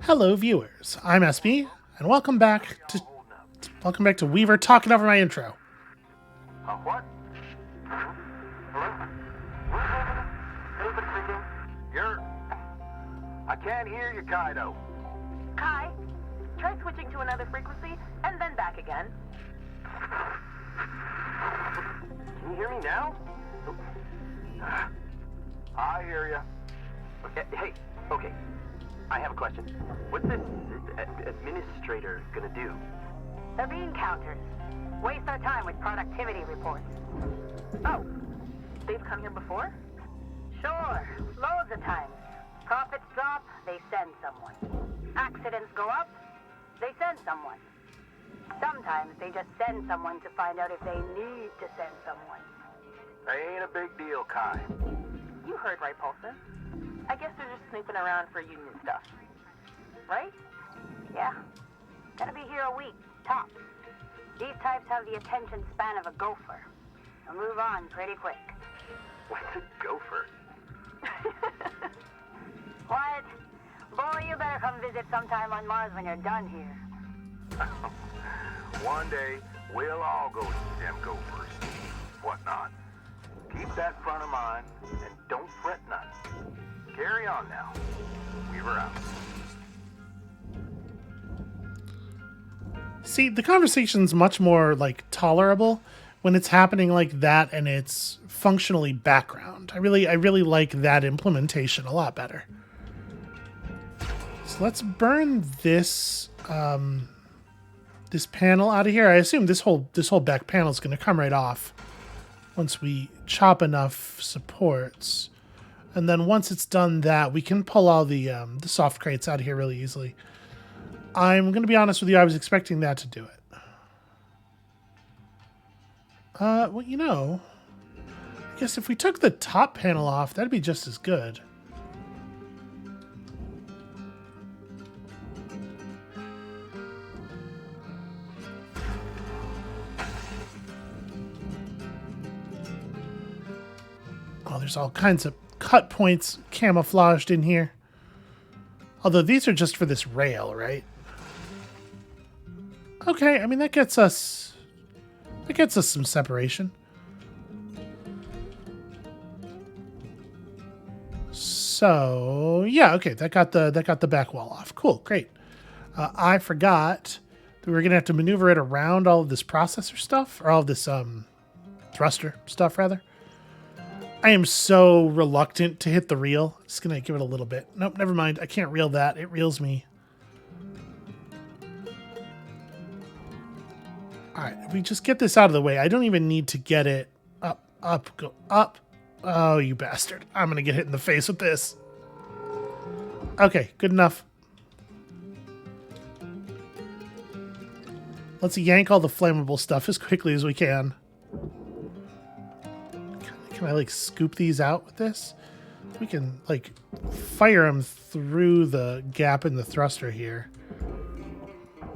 Hello, viewers. I'm SB, and welcome back to Weaver talking over my intro. What? Hello? David speaking. I can't hear you, Kaido. Kai, try switching to another frequency and then back again. Can you hear me now? I hear you. Hey, okay. I have a question. What's this administrator gonna do? They're being counters. Waste our time with productivity reports. Oh, they've come here before? Sure, loads of times. Profits drop, they send someone. Accidents go up, they send someone. Sometimes they just send someone to find out if they need to send someone. Ain't a big deal, Kai. You heard right, Paulson. I guess they're just snooping around for union stuff. Right? Yeah. Gonna be here a week, tops. These types have the attention span of a gopher. They'll move on pretty quick. What's a gopher? What? Boy, you better come visit sometime on Mars when you're done here. One day, we'll all go see them gophers. Whatnot. Keep that front of mind, and don't fret none. Carry on now. Weaver out. See, the conversation's much more, tolerable when it's happening like that and it's functionally background. I really like that implementation a lot better. So let's burn this this panel out of here. I assume this whole back panel is going to come right off once we chop enough supports. And then once it's done that, we can pull all the soft crates out of here really easily. I'm going to be honest with you, I was expecting that to do it. Well, I guess if we took the top panel off, that'd be just as good. Oh, there's all kinds of cut points camouflaged in here. Although these are just for this rail, right? Okay, I mean that gets us some separation. So yeah, okay, that got the back wall off. Cool, great. I forgot that we were gonna have to maneuver it around all of this processor stuff, or all of this thruster stuff rather. I am so reluctant to hit the reel. Just gonna give it a little bit. Nope, never mind. I can't reel that. It reels me. All right, if we just get this out of the way, I don't even need to get it up, go up. Oh, you bastard. I'm gonna get hit in the face with this. Okay, good enough. Let's yank all the flammable stuff as quickly as we can. Can I scoop these out with this? We can fire them through the gap in the thruster here.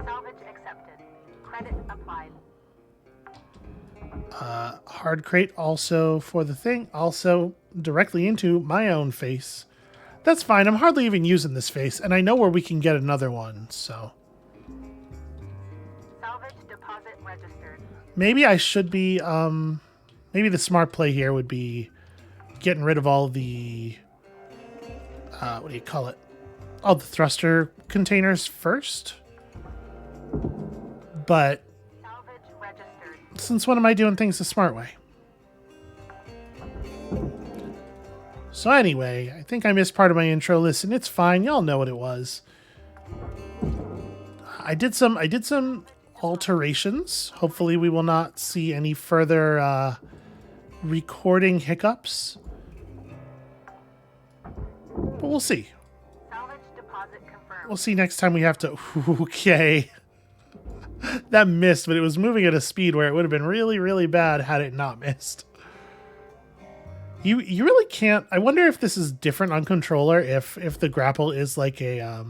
Salvage accepted. Credit applied. Hard crate also for the thing, also directly into my own face. That's fine. I'm hardly even using this face, and I know where we can get another one, so. Salvage deposit registered. Maybe I should be, maybe the smart play here would be getting rid of all the, what do you call it? All the thruster containers first. But Salvage registered. since when am I doing things the smart way? So anyway, I think I missed part of my intro. Listen, it's fine. Y'all know what it was. I did some alterations. Hopefully we will not see any further recording hiccups. But we'll see. Salvage deposit confirmed. We'll see next time we have to... Okay. That missed, but it was moving at a speed where it would have been really, really bad had it not missed. You really can't... I wonder if this is different on controller, if the grapple is like a...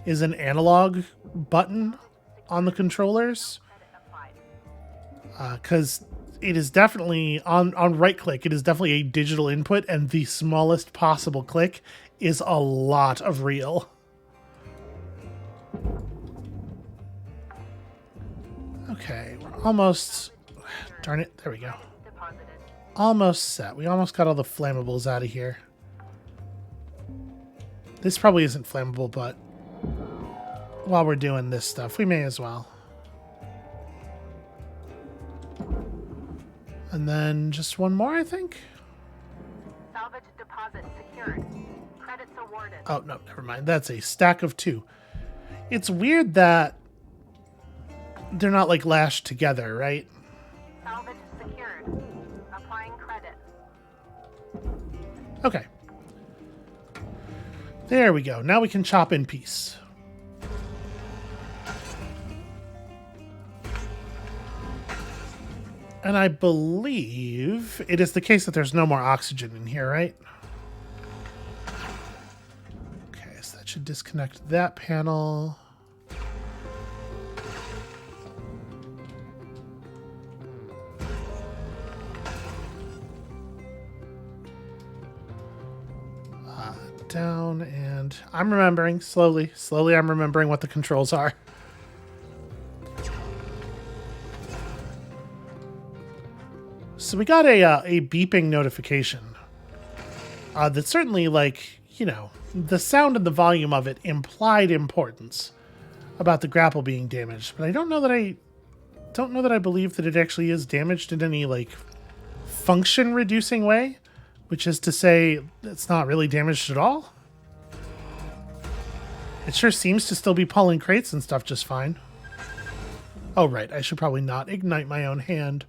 is an analog button on the controllers. Because it is definitely on right click. It is definitely a digital input, and the smallest possible click is a lot of real. Okay, we're almost... Darn it, there we go. Deposited. Almost set. We almost got all the flammables out of here. This probably isn't flammable, but while we're doing this stuff, we may as well. And then just one more, I think. Salvage deposit secured. Credits awarded. Oh, no, never mind. That's a stack of 2. It's weird that they're not, like, lashed together, right? Salvage secured. Applying credit. Okay. There we go. Now we can chop in peace. And I believe it is the case that there's no more oxygen in here, right? Okay, so that should disconnect that panel. Down, and I'm remembering slowly I'm remembering what the controls are. So we got a beeping notification that certainly, like, you know, the sound and the volume of it implied importance about the grapple being damaged, but I don't know that I believe that it actually is damaged in any, like, function reducing way. Which is to say, it's not really damaged at all. It sure seems to still be pulling crates and stuff just fine. Oh, right. I should probably not ignite my own hand.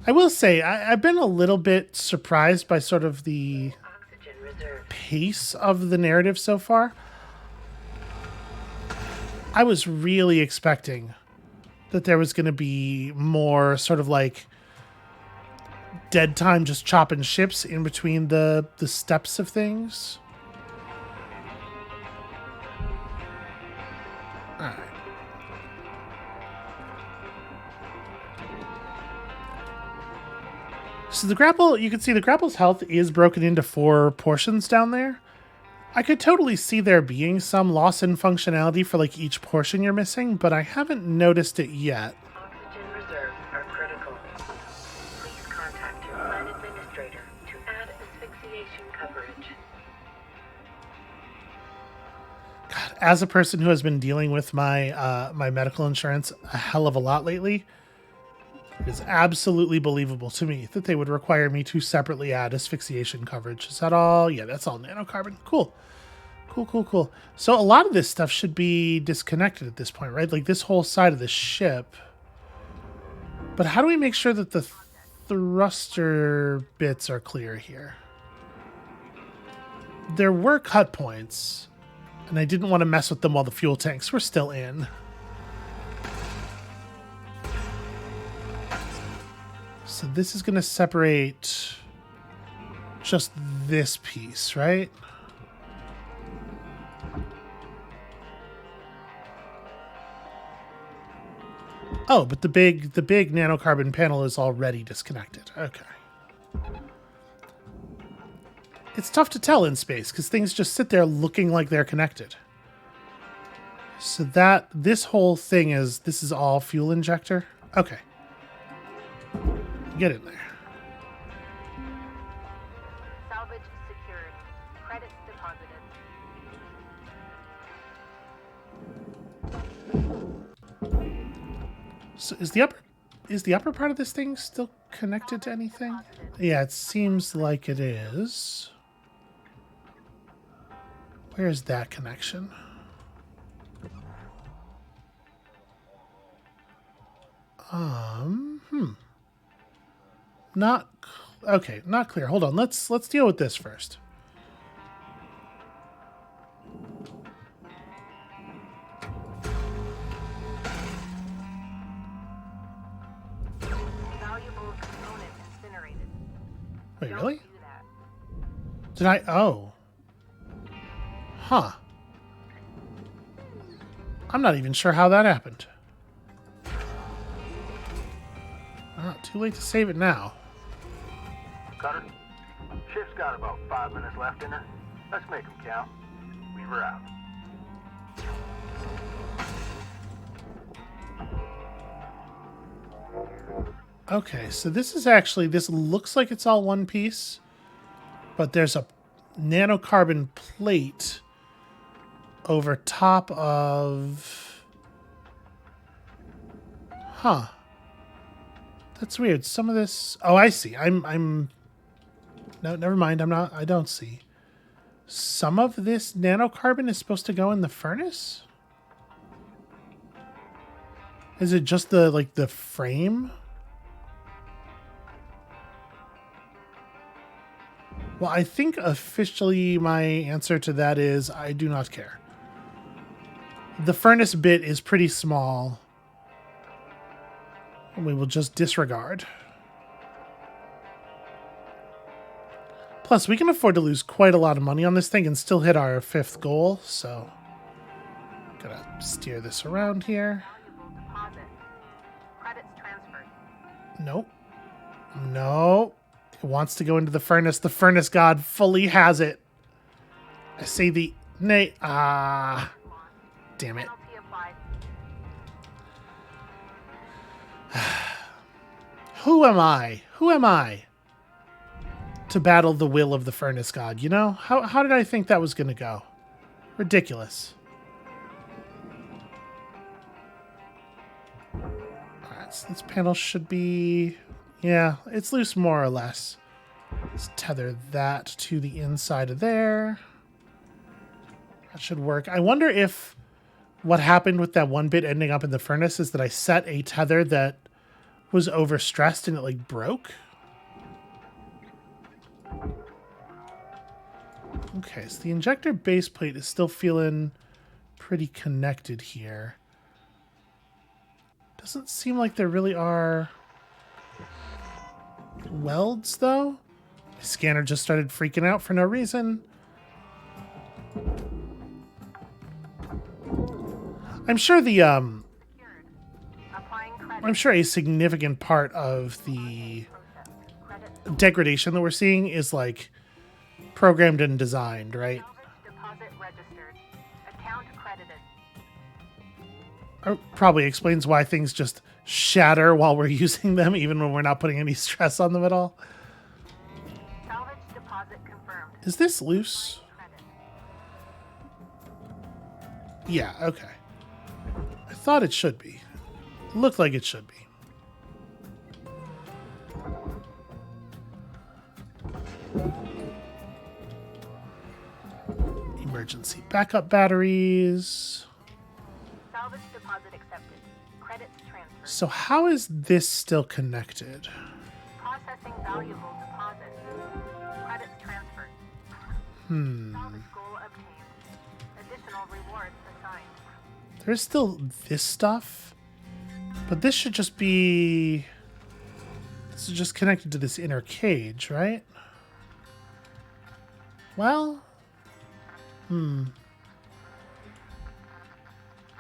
I will say, I've been a little bit surprised by sort of the pace of the narrative so far. I was really expecting that there was going to be more sort of like dead time just chopping ships in between the steps of things. All right. So the grapple, you can see the grapple's health is broken into 4 portions down there. I could totally see there being some loss in functionality for like each portion you're missing, but I haven't noticed it yet. Oxygen reserves are critical. Please contact your plan administrator to add asphyxiation coverage. God, as a person who has been dealing with my my medical insurance a hell of a lot lately, it is absolutely believable to me that they would require me to separately add asphyxiation coverage. Is that all? Yeah, that's all nanocarbon. Cool. Cool. So a lot of this stuff should be disconnected at this point, right? Like this whole side of the ship. But how do we make sure that the thruster bits are clear here? There were cut points, and I didn't want to mess with them while the fuel tanks were still in. So this is going to separate just this piece, right? Oh, but the big nanocarbon panel is already disconnected. Okay. It's tough to tell in space because things just sit there looking like they're connected. So this whole thing this is all fuel injector? Okay. Get in there. Salvage secured. Credits deposited. So is the upper part of this thing still connected to anything? Yeah, it seems like it is. Where's that connection? Okay, not clear. Hold on. Let's deal with this first. Valuable component incinerated. Wait, Don't really? do that. Did I? Oh. Huh. I'm not even sure how that happened. Too late to save it now. Cutter, ship's got about 5 minutes left in her. Let's make them count. Leave her out. Okay, so this is actually, this looks like it's all one piece, but there's a nanocarbon plate over top of... Huh. That's weird. Some of this... Oh, I see. I'm... No, never mind. I don't see. Some of this nanocarbon is supposed to go in the furnace? Is it just the, like, the frame? Well, I think officially my answer to that is I do not care. The furnace bit is pretty small. We will just disregard. Plus, we can afford to lose quite a lot of money on this thing and still hit our 5th goal, so... Gotta steer this around here. Nope. No. It wants to go into the furnace. The furnace god fully has it. I say the... Nay. Ah. Damn it. Who am I? Who am I to battle the will of the furnace god, you know? How did I think that was going to go? Ridiculous. Alright, so this panel should be... Yeah, it's loose more or less. Let's tether that to the inside of there. That should work. I wonder if what happened with that one bit ending up in the furnace is that I set a tether that was overstressed and it like broke. Okay, so the injector base plate is still feeling pretty connected here. Doesn't seem like there really are welds though. My scanner just started freaking out for no reason. I'm sure the I'm sure a significant part of the degradation that we're seeing is like programmed and designed, right? Or probably explains why things just shatter while we're using them, even when we're not putting any stress on them at all. Is this loose? Yeah, okay. I thought it should be. It looked like it should be. Emergency backup batteries. Salvage deposit accepted. Credits transferred. So how is this still connected? Processing valuable deposit. Credits transferred. Salvage goal obtained. Additional rewards assigned. There's still this stuff, but this should just be... This is just connected to this inner cage, right? Well...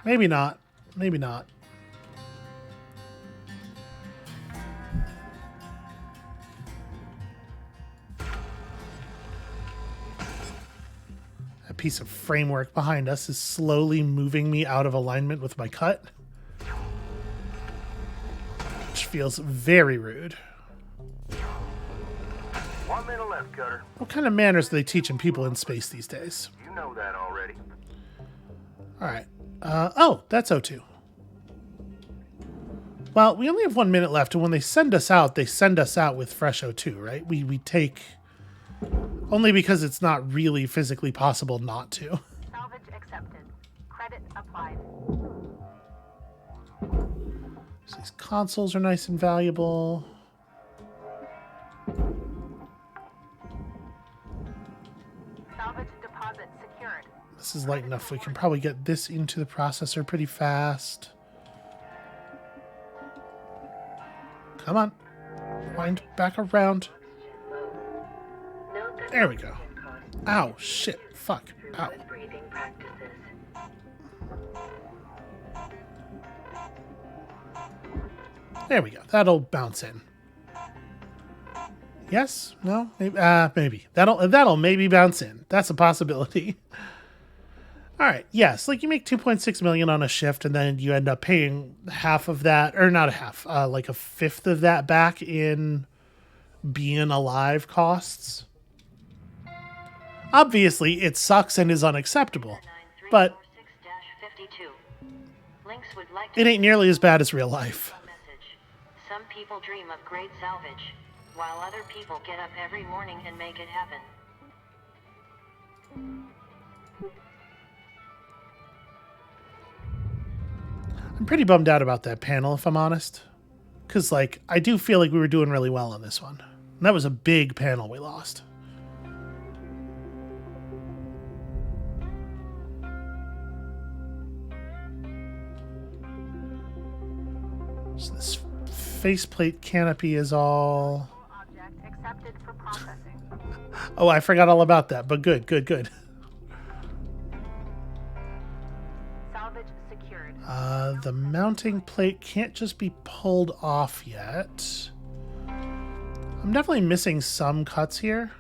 Maybe not. Maybe not. That piece of framework behind us is slowly moving me out of alignment with my cut, which feels very rude. 1 minute left, Cutter. What kind of manners do they teach in people in space these days? You know that already. All right. Oh, that's O2. Well, we only have 1 minute left, and when they send us out with fresh O2, right? We take... Only because it's not really physically possible not to. Salvage accepted. Credit applied. So these consoles are nice and valuable. Salvage deposit secured. This is light enough. We can probably get this into the processor pretty fast. Come on. Wind back around. There we go. Ow, shit, fuck, ow. There we go. That'll bounce in. Yes? No? Maybe. Maybe. That'll maybe bounce in. That's a possibility. All right. Yes. Like you make 2.6 million on a shift and then you end up paying half of that, or not a half, like a fifth of that back in being alive costs. Obviously, it sucks and is unacceptable, but it ain't nearly as bad as real life. Some people dream of great salvage, while other people get up every morning and make it happen. I'm pretty bummed out about that panel, if I'm honest. Because, like, I do feel like we were doing really well on this one. And that was a big panel we lost. So this faceplate canopy is all... Object accepted for processing. Oh, I forgot all about that, but good, good, good. Salvage secured. The mounting plate can't just be pulled off yet. I'm definitely missing some cuts here.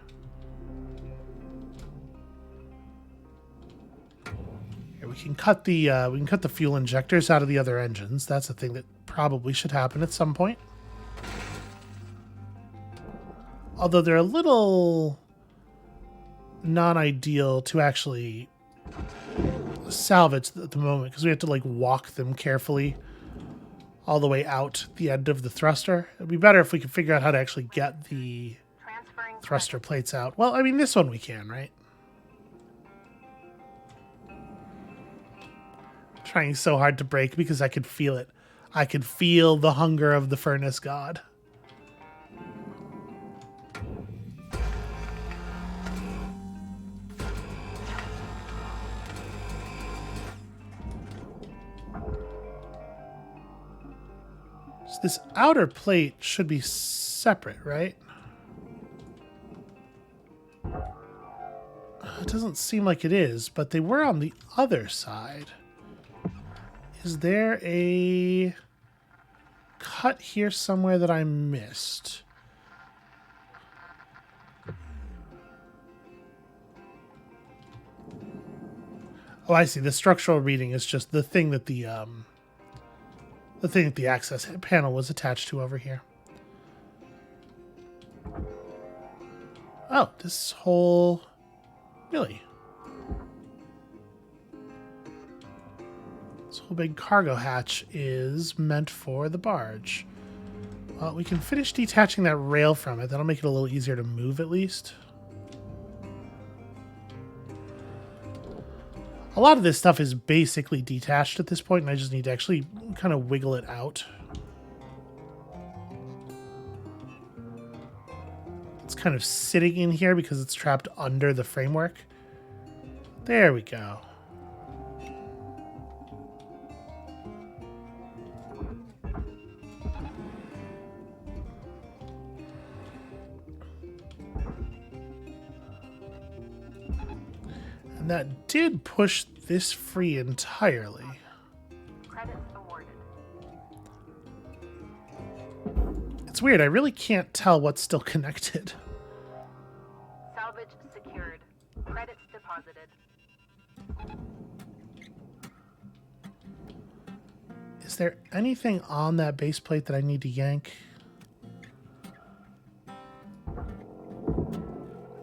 Here we can cut the fuel injectors out of the other engines. That's a thing that probably should happen at some point. Although they're a little non-ideal to actually salvage at the moment because we have to like walk them carefully all the way out the end of the thruster. It'd be better if we could figure out how to actually get the Transferring thruster plates out. Well, I mean, this one we can, right? Trying so hard to break because I could feel it. I could feel the hunger of the furnace god. So this outer plate should be separate, right? It doesn't seem like it is, but they were on the other side. Is there a cut here somewhere that I missed? Oh, I see. The structural reading is just the thing that the access panel was attached to over here. Oh, this whole... Really? This whole big cargo hatch is meant for the barge. Well, we can finish detaching that rail from it. That'll make it a little easier to move at least. A lot of this stuff is basically detached at this point, and I just need to actually kind of wiggle it out. It's kind of sitting in here because it's trapped under the framework. There we go. And that did push this free entirely. credits awarded. It's weird, I really can't tell what's still connected. Salvage secured. Credits deposited. Is there anything on that base plate that I need to yank?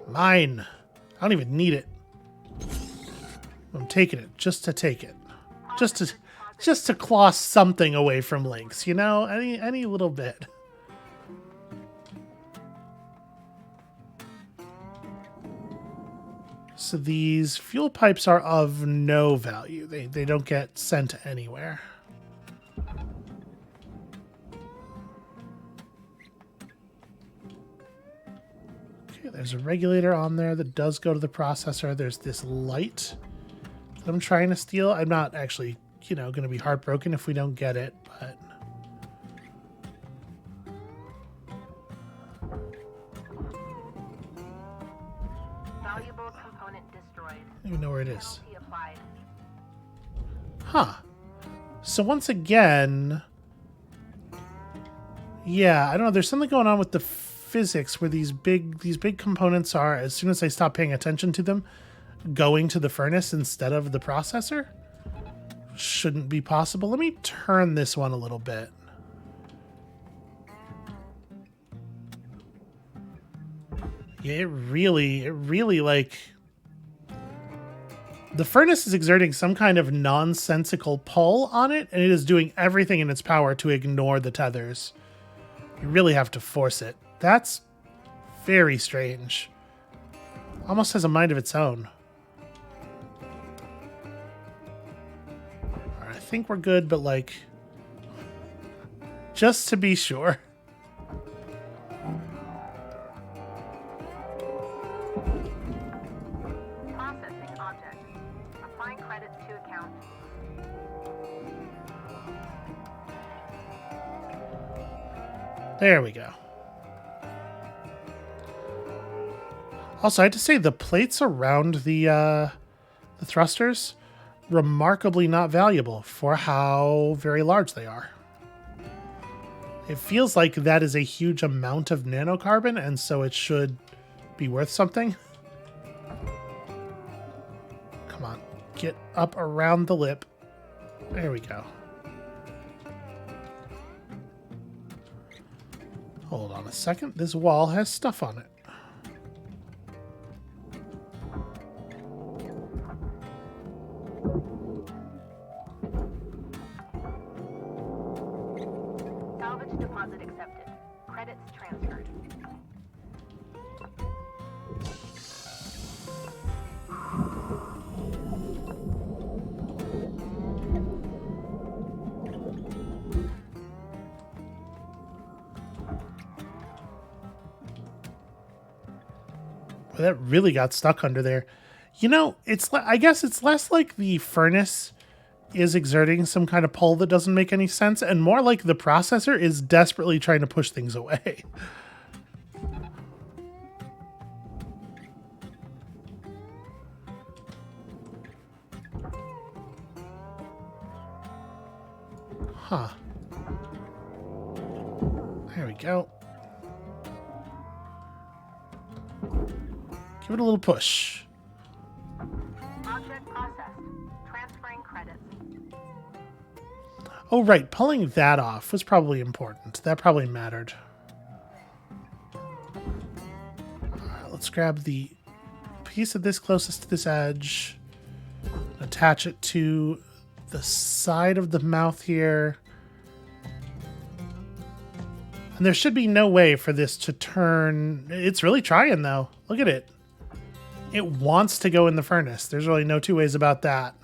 Mine. I don't even need it. I'm taking it just to take it. Just to claw something away from Lynx, you know? Any little bit. So these fuel pipes are of no value. They don't get sent anywhere. Okay, there's a regulator on there that does go to the processor. There's this light that I'm trying to steal. I'm not actually, going to be heartbroken if we don't get it, but... Valuable component destroyed. I don't even know where it is. Penalty applied. Huh. So once again... Yeah, I don't know. There's something going on with the physics where these big components are, as soon as I stop paying attention to them, going to the furnace instead of the processor. Shouldn't be possible. Let me turn this one a little bit. Yeah, it really like... The furnace is exerting some kind of nonsensical pull on it, and it is doing everything in its power to ignore the tethers. You really have to force it. That's very strange. Almost has a mind of its own. All right, I think we're good, but like... just to be sure. Processing object. Applying credits to account. There we go. Also, I had to say the plates around the thrusters, remarkably not valuable for how very large they are. It feels like that is a huge amount of nanocarbon, and so it should be worth something. Come on, get up around the lip. There we go. Hold on a second. This wall has stuff on it. Salvage deposit accepted. Credits transferred. Well, that really got stuck under there. You know, I guess it's less like the furnace is exerting some kind of pull that doesn't make any sense, and more like the processor is desperately trying to push things away. Huh. There we go. Give it a little push. Object processed. Transferring credits. Oh, right. Pulling that off was probably important. That probably mattered. All right, let's grab the piece of this closest to this edge. Attach it to the side of the mouth here. And there should be no way for this to turn. It's really trying, though. Look at it. It wants to go in the furnace. There's really no two ways about that.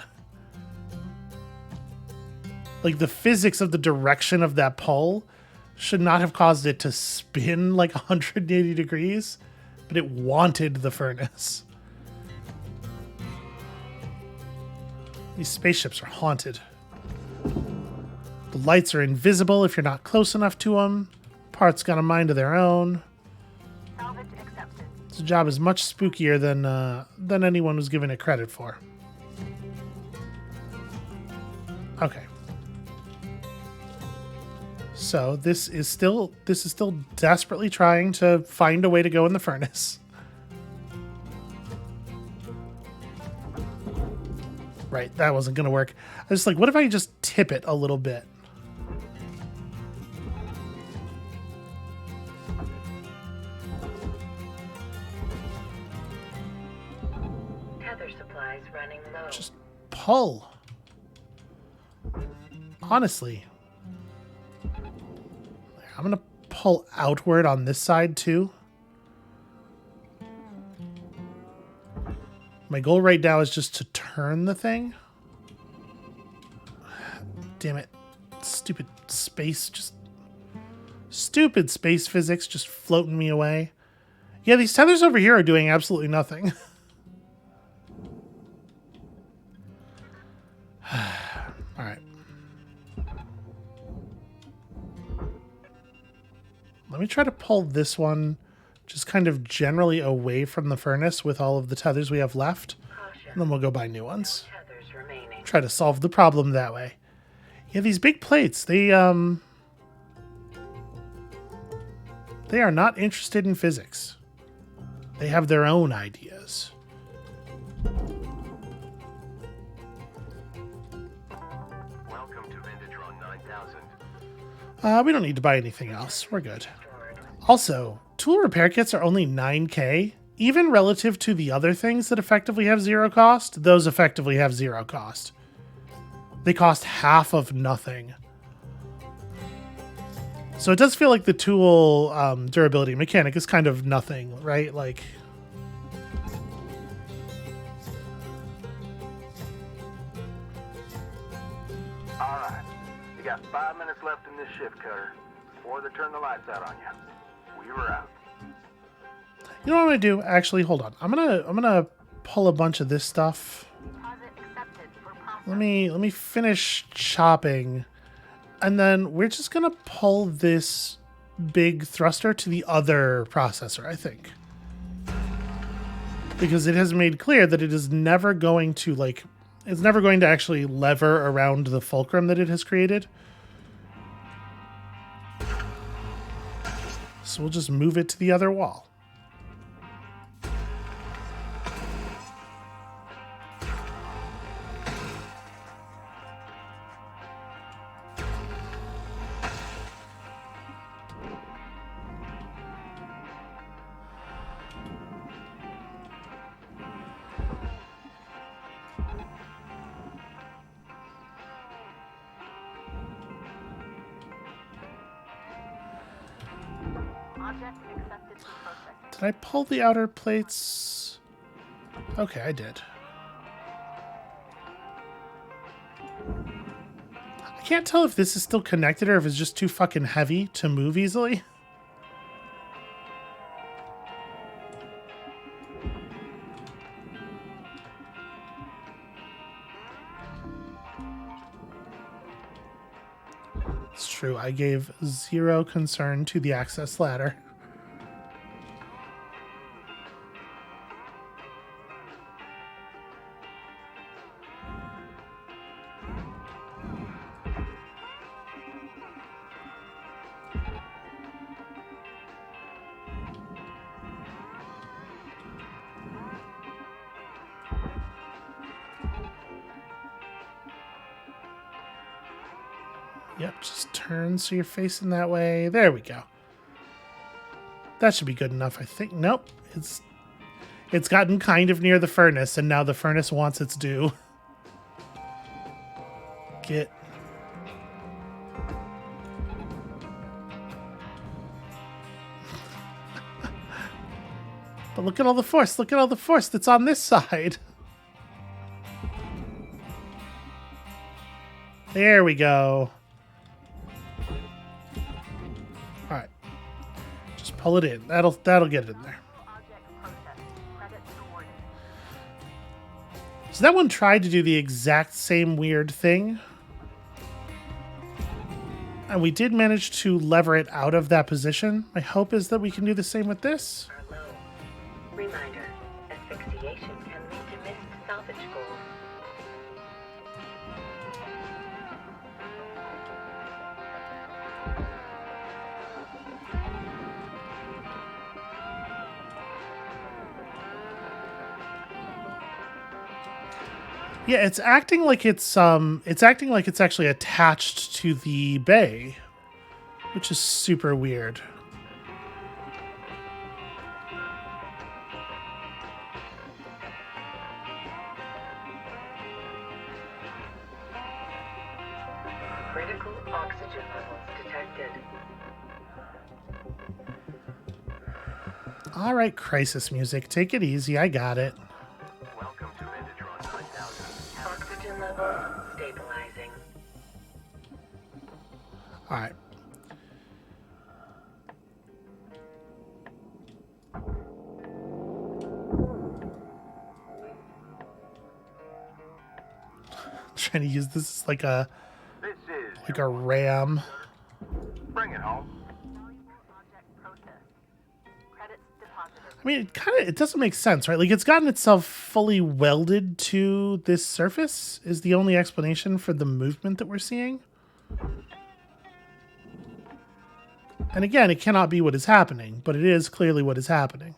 Like, the physics of the direction of that pull should not have caused it to spin like 180 degrees, but it wanted the furnace. These spaceships are haunted. The lights are invisible if you're not close enough to them. Parts got a mind of their own. Salvage accepted. This job is much spookier than anyone was given it credit for. Okay. So this is still desperately trying to find a way to go in the furnace. Right, that wasn't gonna work. I was like, what if I just tip it a little bit? Tether supplies running low. Just pull. Honestly. I'm gonna pull outward on this side too. My goal right now is just to turn the thing. Damn it. Stupid space physics just floating me away. Yeah, these tethers over here are doing absolutely nothing. All right. Let me try to pull this one just kind of generally away from the furnace with all of the tethers we have left. And then we'll go buy new ones. Tethers remaining. Try to solve the problem that way. Yeah, these big plates, they are not interested in physics. They have their own ideas. Welcome to Vintatron 9000. We don't need to buy anything else. We're good. Also, tool repair kits are only 9K. Even relative to the other things that effectively have zero cost, those effectively have zero cost. They cost half of nothing. So it does feel like the tool durability mechanic is kind of nothing, right? Like, All right. You got 5 minutes left in this shift, Cutter, before they turn the lights out on you. We were out. you know what I'm gonna do? Actually, hold on. I'm gonna pull a bunch of this stuff. Deposit accepted for process. Let me finish chopping, and then we're just gonna pull this big thruster to the other processor, I think, because it has made clear that it is never going to it's never going to actually lever around the fulcrum that it has created. So we'll just move it to the other wall. Object accepted for processing. Did I pull the outer plates? Okay, I did. I can't tell if this is still connected or if it's just too fucking heavy to move easily. It's true, I gave zero concern to the access ladder. Yep, just turn so you're facing that way. There we go. That should be good enough, I think. Nope, it's gotten kind of near the furnace, and now the furnace wants its due. Get. But look at all the force. Look at all the force that's on this side. There we go. All right. Just pull it in. That'll get it in there. Object processed. Credits awarded. So that one tried to do the exact same weird thing. And we did manage to lever it out of that position. My hope is that we can do the same with this. Are low. Reminder, asphyxiation can lead to missed salvage goals. Yeah, it's acting like it's actually attached to the bay, which is super weird. Critical oxygen levels detected. All right, crisis music. Take it easy. I got it. Welcome to Vintatron 9000. Oxygen levels stabilizing. All right. Trying to use this as like a This is ram. Bring it home. Object processed. Credits deposited. I mean, it doesn't make sense, right? Like, it's gotten itself fully welded to this surface is the only explanation for the movement that we're seeing. And again, it cannot be what is happening, but it is clearly what is happening.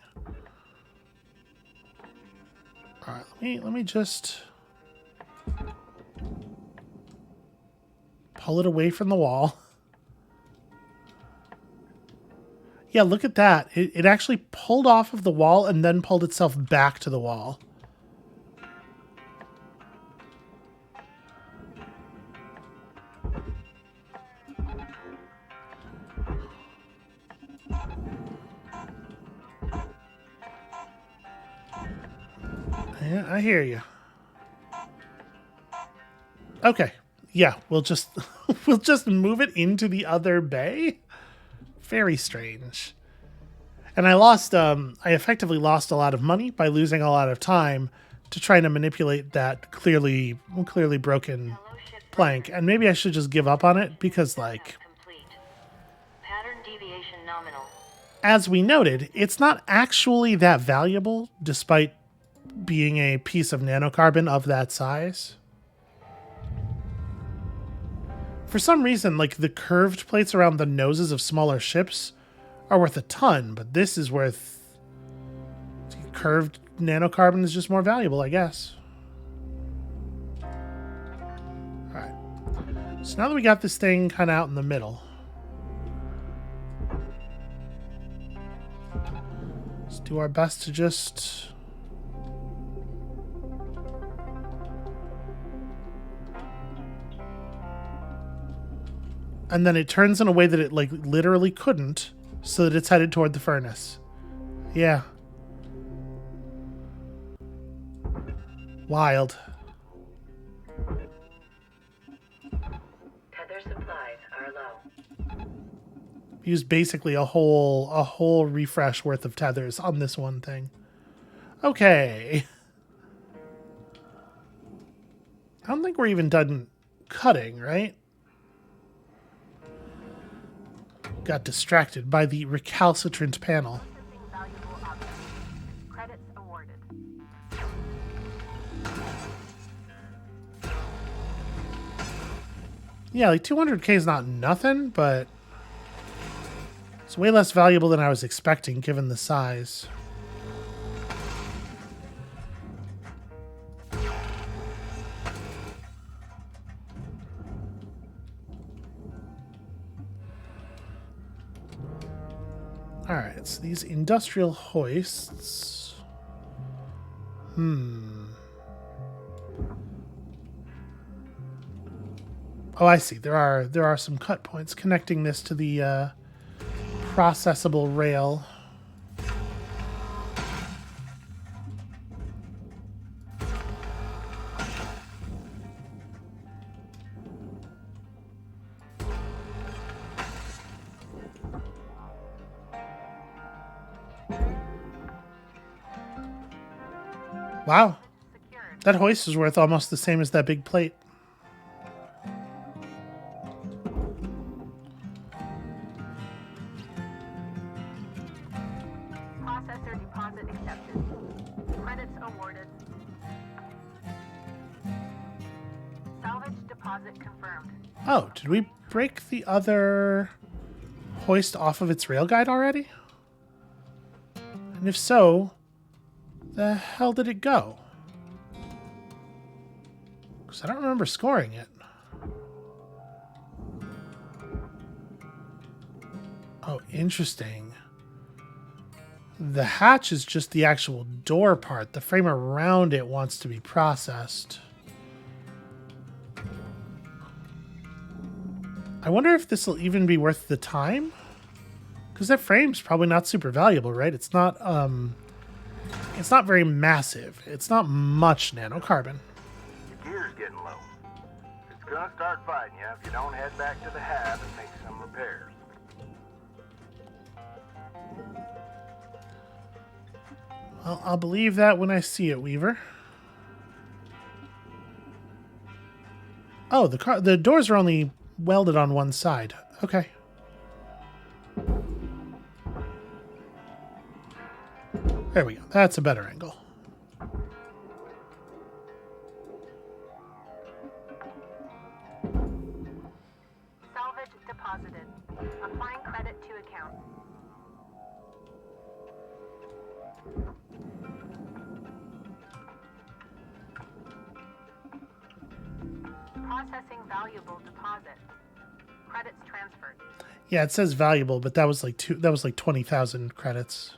All right, let me just pull it away from the wall. Yeah, look at that. It actually pulled off of the wall and then pulled itself back to the wall. Yeah, I hear you. Okay. Yeah, we'll just we'll just move it into the other bay. Very strange. And I effectively lost a lot of money by losing a lot of time to trying to manipulate that clearly broken plank. And maybe I should just give up on it because, like, Complete. Pattern deviation nominal. as we noted, it's not actually that valuable despite being a piece of nanocarbon of that size. For some reason, like, the curved plates around the noses of smaller ships are worth a ton, but this is worth... Curved nanocarbon is just more valuable, I guess. Alright. So now that we got this thing kind of out in the middle, let's do our best to just... And then it turns in a way that it, like, literally couldn't, so that it's headed toward the furnace. Yeah. Wild. Tether supplies are low. Used basically a whole refresh worth of tethers on this one thing. Okay. I don't think we're even done cutting, right? Got distracted by the recalcitrant panel. Processing valuable objects. Credits awarded. Yeah, like 200k is not nothing, but it's way less valuable than I was expecting given the size. Alright, so these industrial hoists. Oh, I see. There are some cut points connecting this to the processable rail. Wow. Secured. That hoist is worth almost the same as that big plate. Processor deposit accepted. Credits awarded. Salvage deposit confirmed. Oh, did we break the other hoist off of its rail guide already? And if so, the hell did it go? Because I don't remember scoring it. Oh, interesting. The hatch is just the actual door part. The frame around it wants to be processed. I wonder if this will even be worth the time? Because that frame's probably not super valuable, right? It's not very massive. It's not much nanocarbon. Your gear's getting low. It's gonna start fighting you if you don't head back to the hab and make some repairs. Well, I'll believe that when I see it, Weaver. Oh, the doors are only welded on one side. Okay. There we go. That's a better angle. Salvage deposited. Applying credit to account. Processing valuable deposit. Credits transferred. Yeah, it says valuable, but that was like 20,000 credits.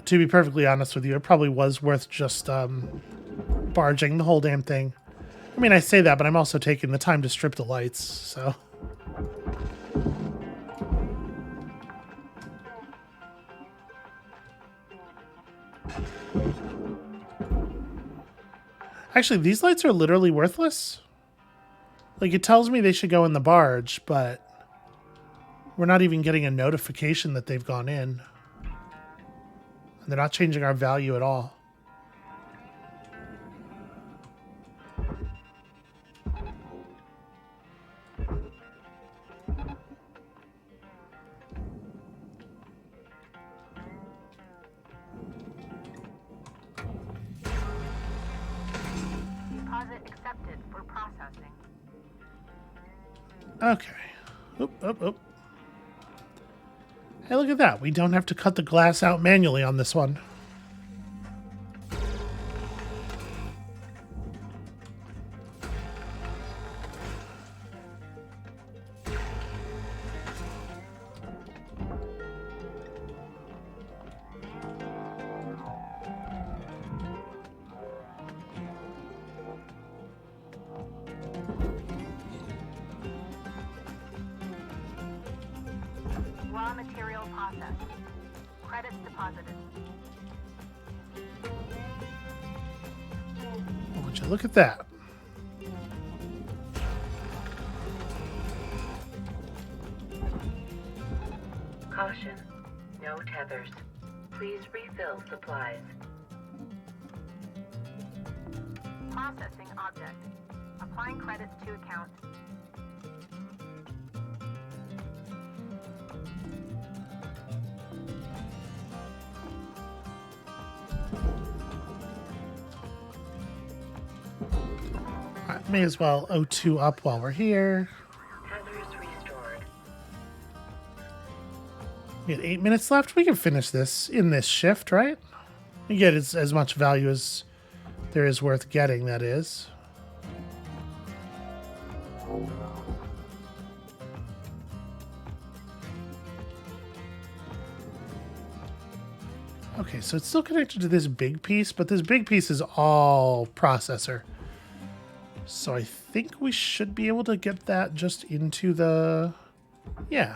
To be perfectly honest with you, it probably was worth just barging the whole damn thing. I mean, I say that, but I'm also taking the time to strip the lights, so. Actually, these lights are literally worthless. Like, it tells me they should go in the barge, but we're not even getting a notification that they've gone in. And they're not changing our value at all. Deposit accepted for processing. Okay. Oop, oop, oop. Hey, look at that. We don't have to cut the glass out manually on this one. Raw material processed. Credits deposited. Oh, would you look at that? Caution. No tethers. Please refill supplies. Processing object. Applying credits to account. I may as well O2 up while we're here. Tethers restored. We had 8 minutes left. We can finish this in this shift, right? We get as much value as there is worth getting, that is. Okay, so it's still connected to this big piece, but this big piece is all processor. So I think we should be able to get that just into the... Yeah.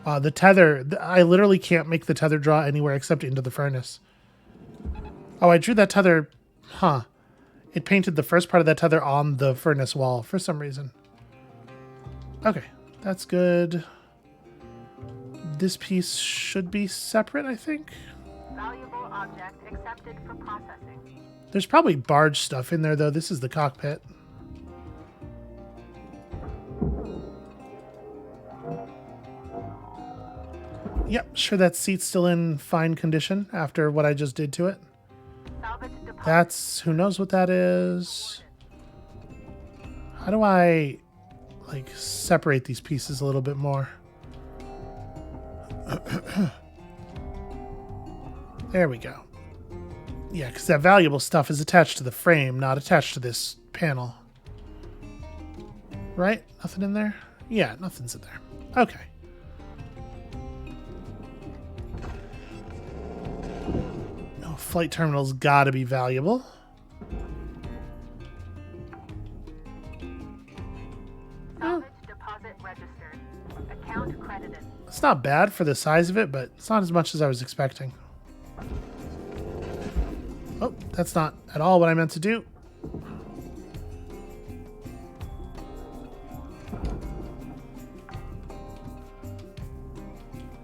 The tether, I literally can't make the tether draw anywhere except into the furnace. Oh, I drew that tether, huh. It painted the first part of that tether on the furnace wall for some reason. Okay, that's good. This piece should be separate, I think. Valuable object accepted for processing. There's probably barge stuff in there, though. This is the cockpit. Yep, sure that seat's still in fine condition after what I just did to it. Salvage deposit. That's... who knows what that is. How do I, like, separate these pieces a little bit more? There we go. Yeah, because that valuable stuff is attached to the frame, not attached to this panel. Right? Nothing in there? Yeah, nothing's in there. Okay. No, flight terminal's gotta be valuable. Salvage deposit registered. Account credited. It's not bad for the size of it, but it's not as much as I was expecting. Oh, that's not at all what I meant to do.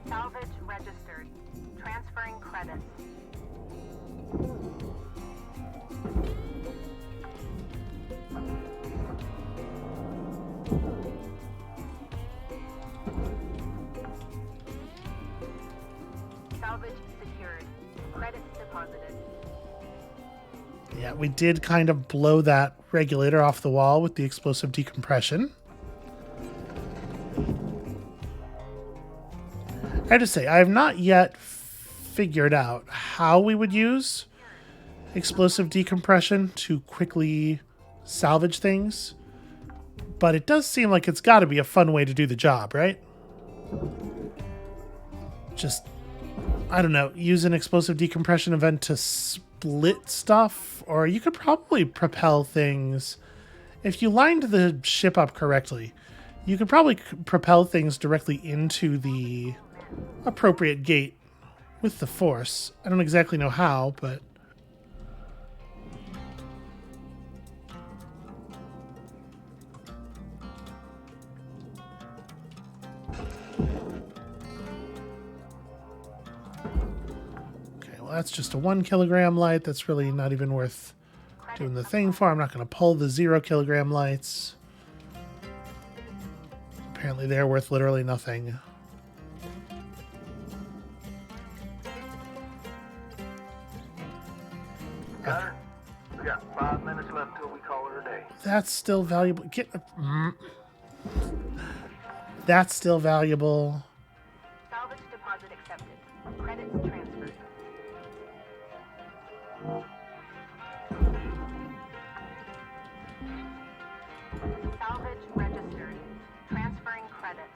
Salvage registered. Transferring credits. Salvage secured. Credits deposited. Yeah, we did kind of blow that regulator off the wall with the explosive decompression. I have to say, I have not yet figured out how we would use explosive decompression to quickly salvage things. But it does seem like it's got to be a fun way to do the job, right? Just, I don't know, use an explosive decompression event to split stuff, or you could probably propel things. If you lined the ship up correctly, you could probably propel things directly into the appropriate gate with the force. I don't exactly know how, but... Okay, well that's just a 1 kilogram light. That's really not even worth doing the thing for. I'm not going to pull the 0 kilogram lights. Apparently they're worth literally nothing. Got her? We got 5 minutes left till we call it a day. That's still valuable. That's still valuable. Salvage deposit accepted. Credits transferred. Salvage registered. Transferring credits.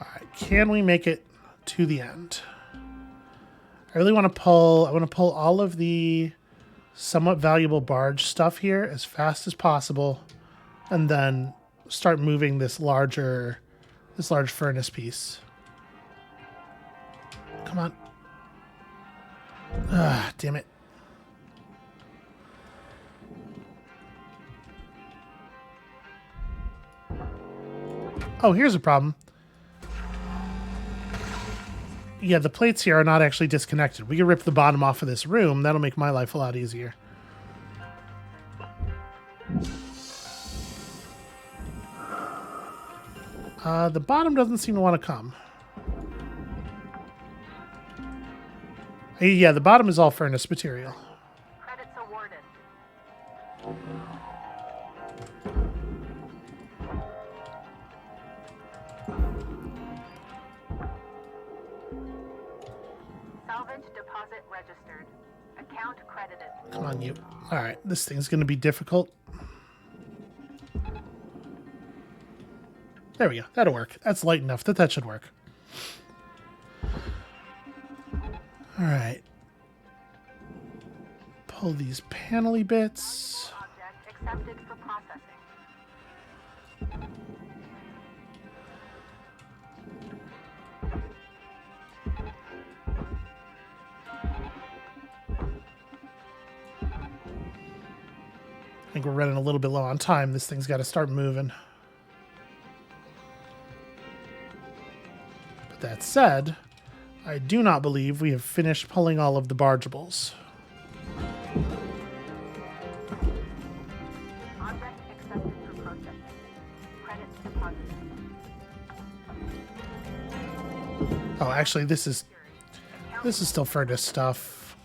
All right, can we make it to the end? I really want to pull. I want to pull all of the somewhat valuable barge stuff here as fast as possible, and then start moving this large furnace piece. Come on. Ah, damn it. Oh, here's a problem. Yeah, the plates here are not actually disconnected. We can rip the bottom off of this room. That'll make my life a lot easier. The bottom doesn't seem to want to come. Yeah, the bottom is all furnace material. Credits awarded. Salvage deposit registered. Account credited. Come on, you. All right, this thing's going to be difficult. There we go. That'll work. That's light enough that should work. All right. Pull these panely bits. Object accepted for processing. I think we're running a little bit low on time. This thing's got to start moving. But that said, I do not believe we have finished pulling all of the bargeables. Object accepted for processing. Credits deposited. Oh, actually, this is still furnace stuff.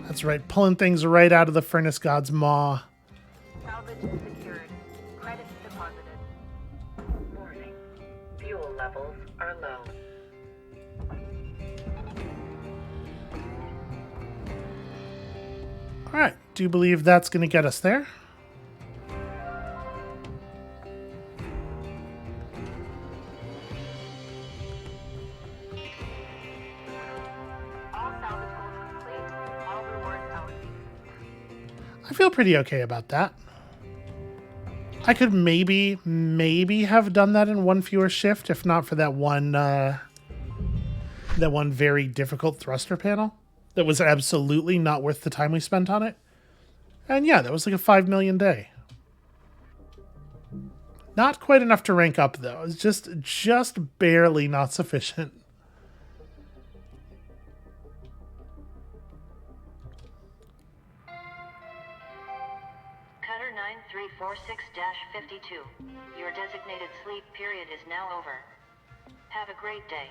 That's right, pulling things right out of the furnace god's maw. Salvage secured. Credits deposited. Warning. Fuel levels are low. All right, do you believe that's going to get us there? All salvage goals complete. All rewards allocated. I feel pretty okay about that. I could maybe have done that in one fewer shift, if not for that one very difficult thruster panel that was absolutely not worth the time we spent on it. And yeah, that was like a 5 million day. Not quite enough to rank up though. It's just barely not sufficient. Cutter 9346-52. Your designated sleep period is now over. Have a great day.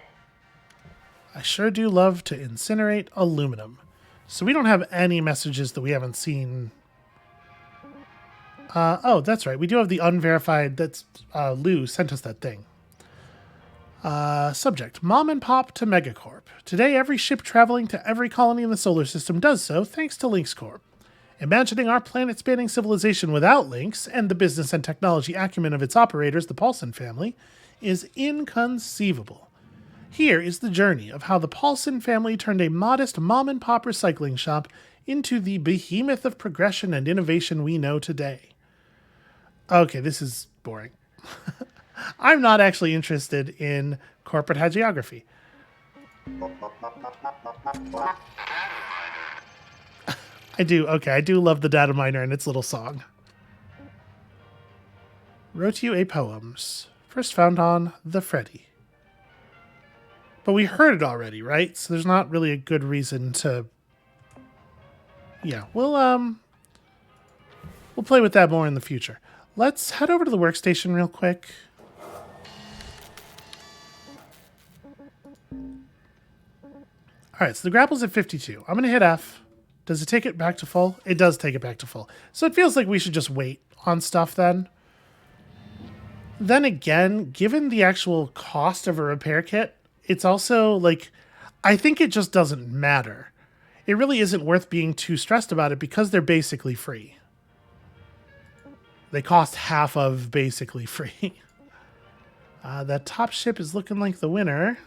I sure do love to incinerate aluminum. So we don't have any messages that we haven't seen. Oh, that's right. We do have the unverified. That's Lou sent us that thing. Subject, Mom and Pop to Megacorp. Today, every ship traveling to every colony in the solar system does so thanks to Lynx Corp. Imagining our planet-spanning civilization without Lynx and the business and technology acumen of its operators, the Paulson family, is inconceivable. Here is the journey of how the Paulson family turned a modest mom-and-pop recycling shop into the behemoth of progression and innovation we know today. Okay, this is boring. I'm not actually interested in corporate hagiography. I do love the data miner and its little song. Wrote you a poems, first found on The Freddy. But we heard it already, right? So there's not really a good reason to... Yeah, we'll play with that more in the future. Let's head over to the workstation real quick. All right, so the grapple's at 52. I'm going to hit F. Does it take it back to full? It does take it back to full. So it feels like we should just wait on stuff then. Then again, given the actual cost of a repair kit, it's also like, I think it just doesn't matter. It really isn't worth being too stressed about it because they're basically free. They cost half of basically free. That top ship is looking like the winner.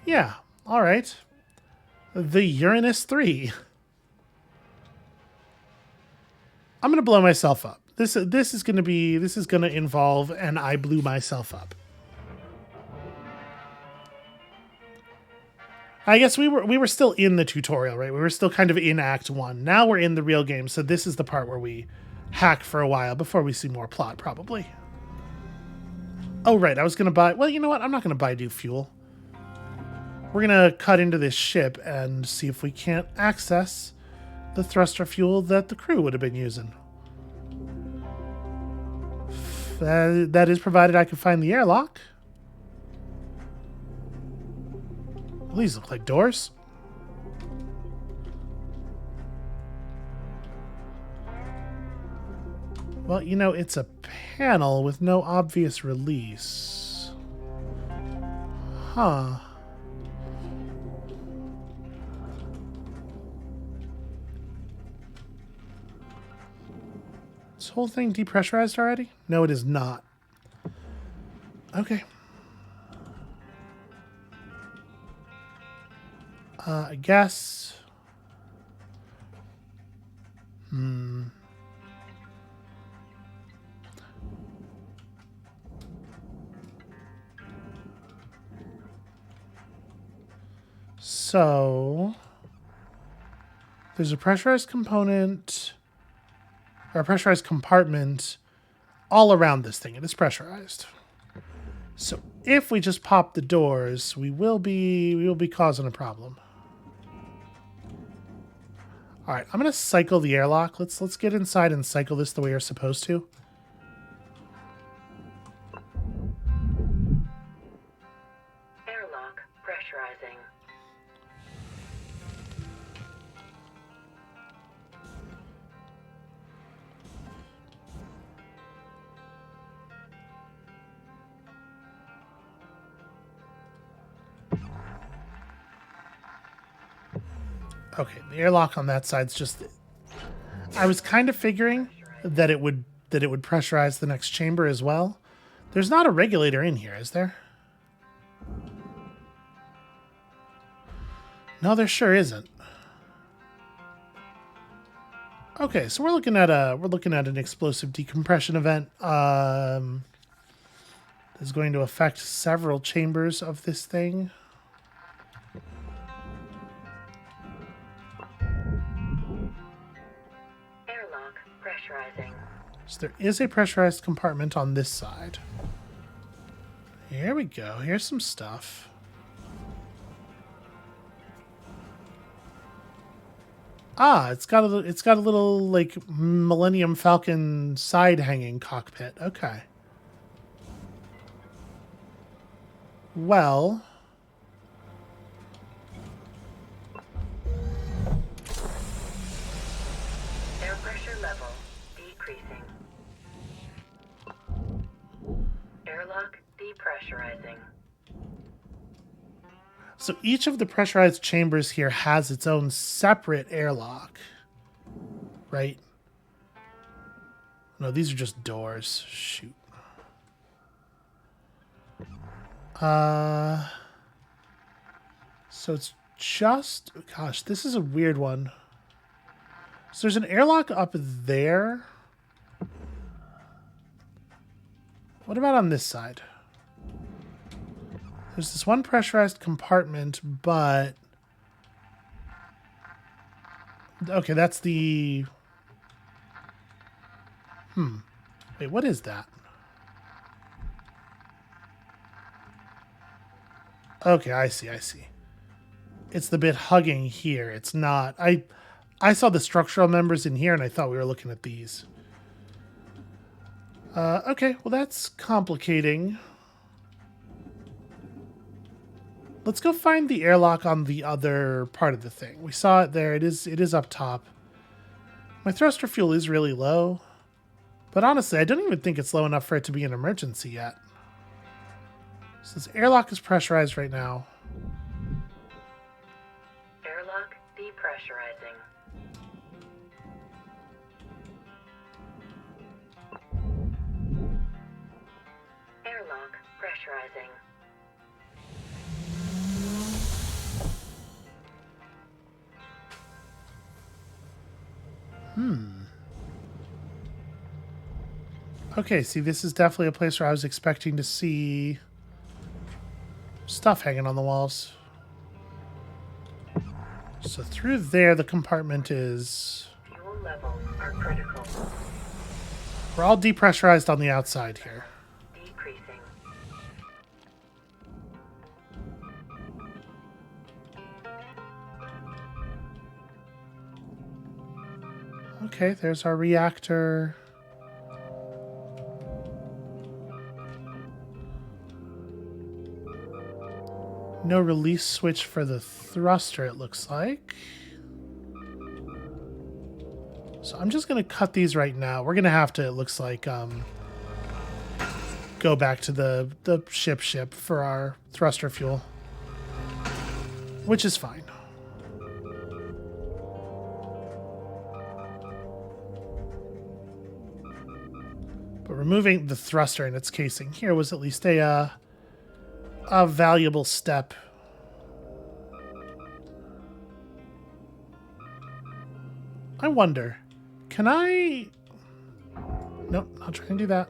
Yeah, all right. The Uranus 3. I'm going to blow myself up. This is going to involve and I blew myself up. I guess we were still in the tutorial, right? We were still kind of in Act 1. Now we're in the real game, so this is the part where we hack for a while before we see more plot, probably. Oh, right, I was going to buy... Well, you know what? I'm not going to buy new fuel. We're going to cut into this ship and see if we can't access the thruster fuel that the crew would have been using. That is provided I can find the airlock. These look like doors. Well, you know, it's a panel with no obvious release. Huh. This whole thing depressurized already? No, it is not. Okay. I guess. So there's a pressurized component or a pressurized compartment all around this thing. It is pressurized. So if we just pop the doors, we will be causing a problem. All right, I'm going to cycle the airlock. Let's get inside and cycle this the way you're supposed to. Airlock pressurizing. Okay, the airlock on that side's just... I was kind of figuring that it would pressurize the next chamber as well. There's not a regulator in here, is there? No, there sure isn't. Okay, so we're looking at an explosive decompression event. That's going to affect several chambers of this thing. Pressurizing. So there is a pressurized compartment on this side. Here we go. Here's some stuff. Ah, it's got a little like Millennium Falcon side hanging cockpit. Okay. Well, Air pressure level decreasing. Airlock depressurizing. So each of the pressurized chambers here has its own separate airlock. Right? No, these are just doors. Shoot. So it's just... Gosh, this is a weird one. So there's an airlock up there. What about on this side? There's this one pressurized compartment, but... Okay, that's the... Wait, what is that? Okay, I see. It's the bit hugging here. It's not... I saw the structural members in here, and I thought we were looking at these. Okay, well that's complicating. Let's go find the airlock on the other part of the thing. We saw it there. It is up top. My thruster fuel is really low. But honestly, I don't even think it's low enough for it to be an emergency yet. So this airlock is pressurized right now. Airlock depressurizing. Airlock pressurizing. Okay, see, this is definitely a place where I was expecting to see stuff hanging on the walls. So through there, the compartment is... Fuel levels are critical. We're all depressurized on the outside here. Decreasing. Okay, there's our reactor. No release switch for the thruster, it looks like. So I'm just going to cut these right now. We're going to have to, it looks like, go back to the ship for our thruster fuel. Which is fine. But removing the thruster and its casing here was at least a valuable step. I wonder, can I... Nope, not trying to do that.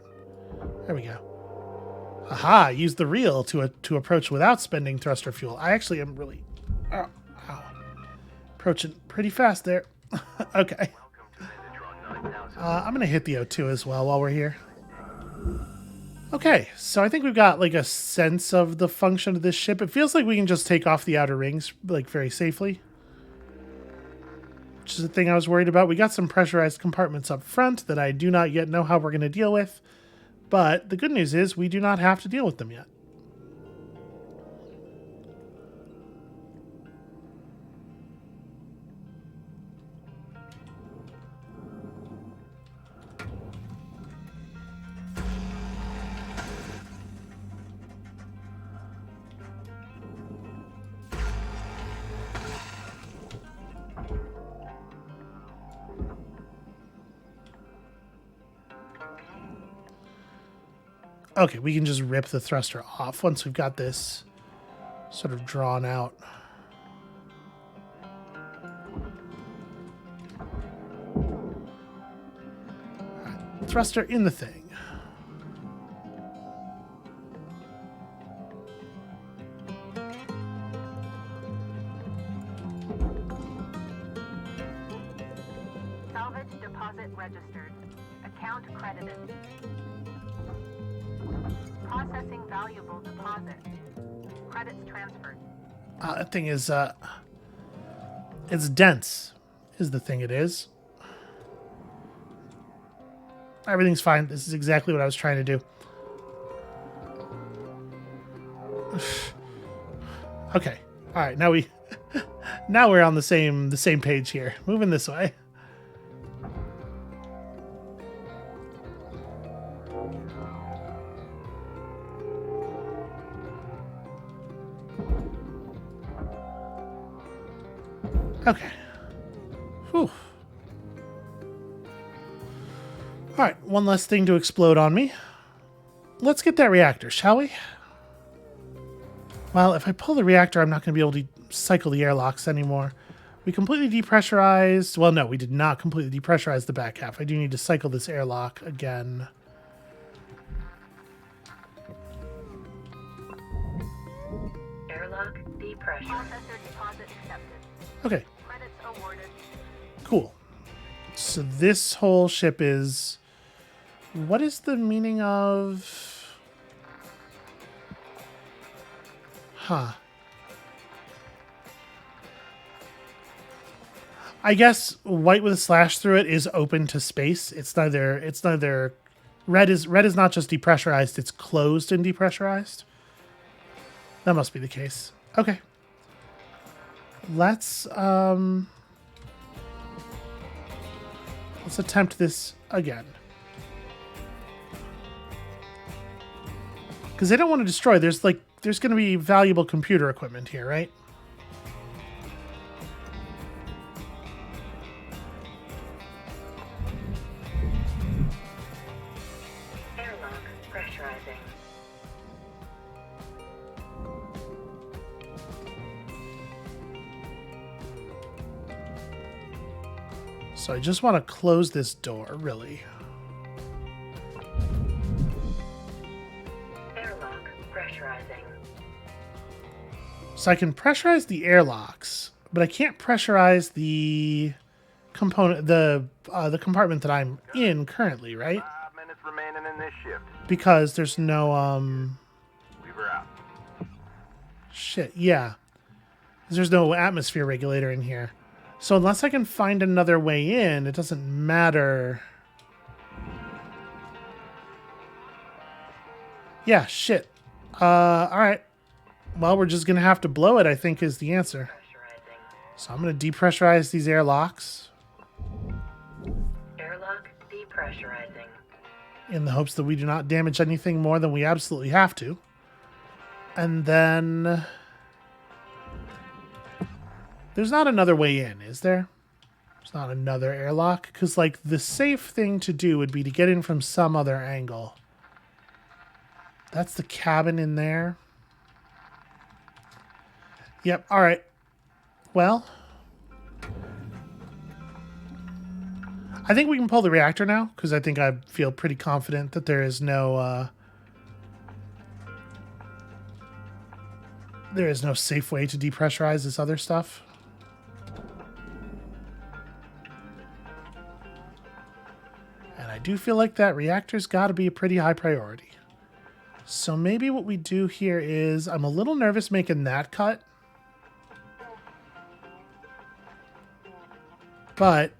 There we go. Aha, use the reel to approach without spending thruster fuel. I actually am really... Ow. Approaching pretty fast there. Okay. I'm going to hit the O2 as well while we're here. Okay, so I think we've got like a sense of the function of this ship. It feels like we can just take off the outer rings like very safely. Which is the thing I was worried about. We got some pressurized compartments up front that I do not yet know how we're going to deal with. But the good news is we do not have to deal with them yet. Okay, we can just rip the thruster off once we've got this sort of drawn out. All right, thruster in the thing. Salvage deposit registered. Account credited. Processing valuable deposit. Credits transferred. That thing is, it's dense, is the thing it is. Everything's fine. This is exactly what I was trying to do. Okay. All right. Now now we're on the same page here. Moving this way. Okay. Whew. Alright, one less thing to explode on me. Let's get that reactor, shall we? Well, if I pull the reactor, I'm not going to be able to cycle the airlocks anymore. We completely depressurized. Well, no, we did not completely depressurize the back half. I do need to cycle this airlock again. Airlock depressurized. Processor deposit accepted. Okay, Credits awarded. cool. So this whole ship is... What is the meaning of... Huh. I guess white with a slash through it is open to space. It's neither red is not just depressurized, it's closed and depressurized. That must be the case. Okay. Let's attempt this again. Because they don't want to destroy. There's going to be valuable computer equipment here, right? Airlock pressurizing. So I just want to close this door, really. Airlock pressurizing. So I can pressurize the airlocks, but I can't pressurize the component, the compartment that I'm in currently, right? 5 minutes remaining in this shift. Because there's no Weaver out. shit, yeah. 'Cause there's no atmosphere regulator in here. So unless I can find another way in, it doesn't matter. Yeah, shit. Alright. Well, we're just gonna have to blow it, I think, is the answer. Pressurizing. So I'm gonna depressurize these airlocks Airlock depressurizing. in the hopes that we do not damage anything more than we absolutely have to. And then... There's not another way in, is there? There's not another airlock? Because, like, the safe thing to do would be to get in from some other angle. That's the cabin in there. Yep, alright. Well... I think we can pull the reactor now, because I think I feel pretty confident that there is no... there is no safe way to depressurize this other stuff. And I do feel like that reactor's got to be a pretty high priority. So maybe what we do here is... I'm a little nervous making that cut. But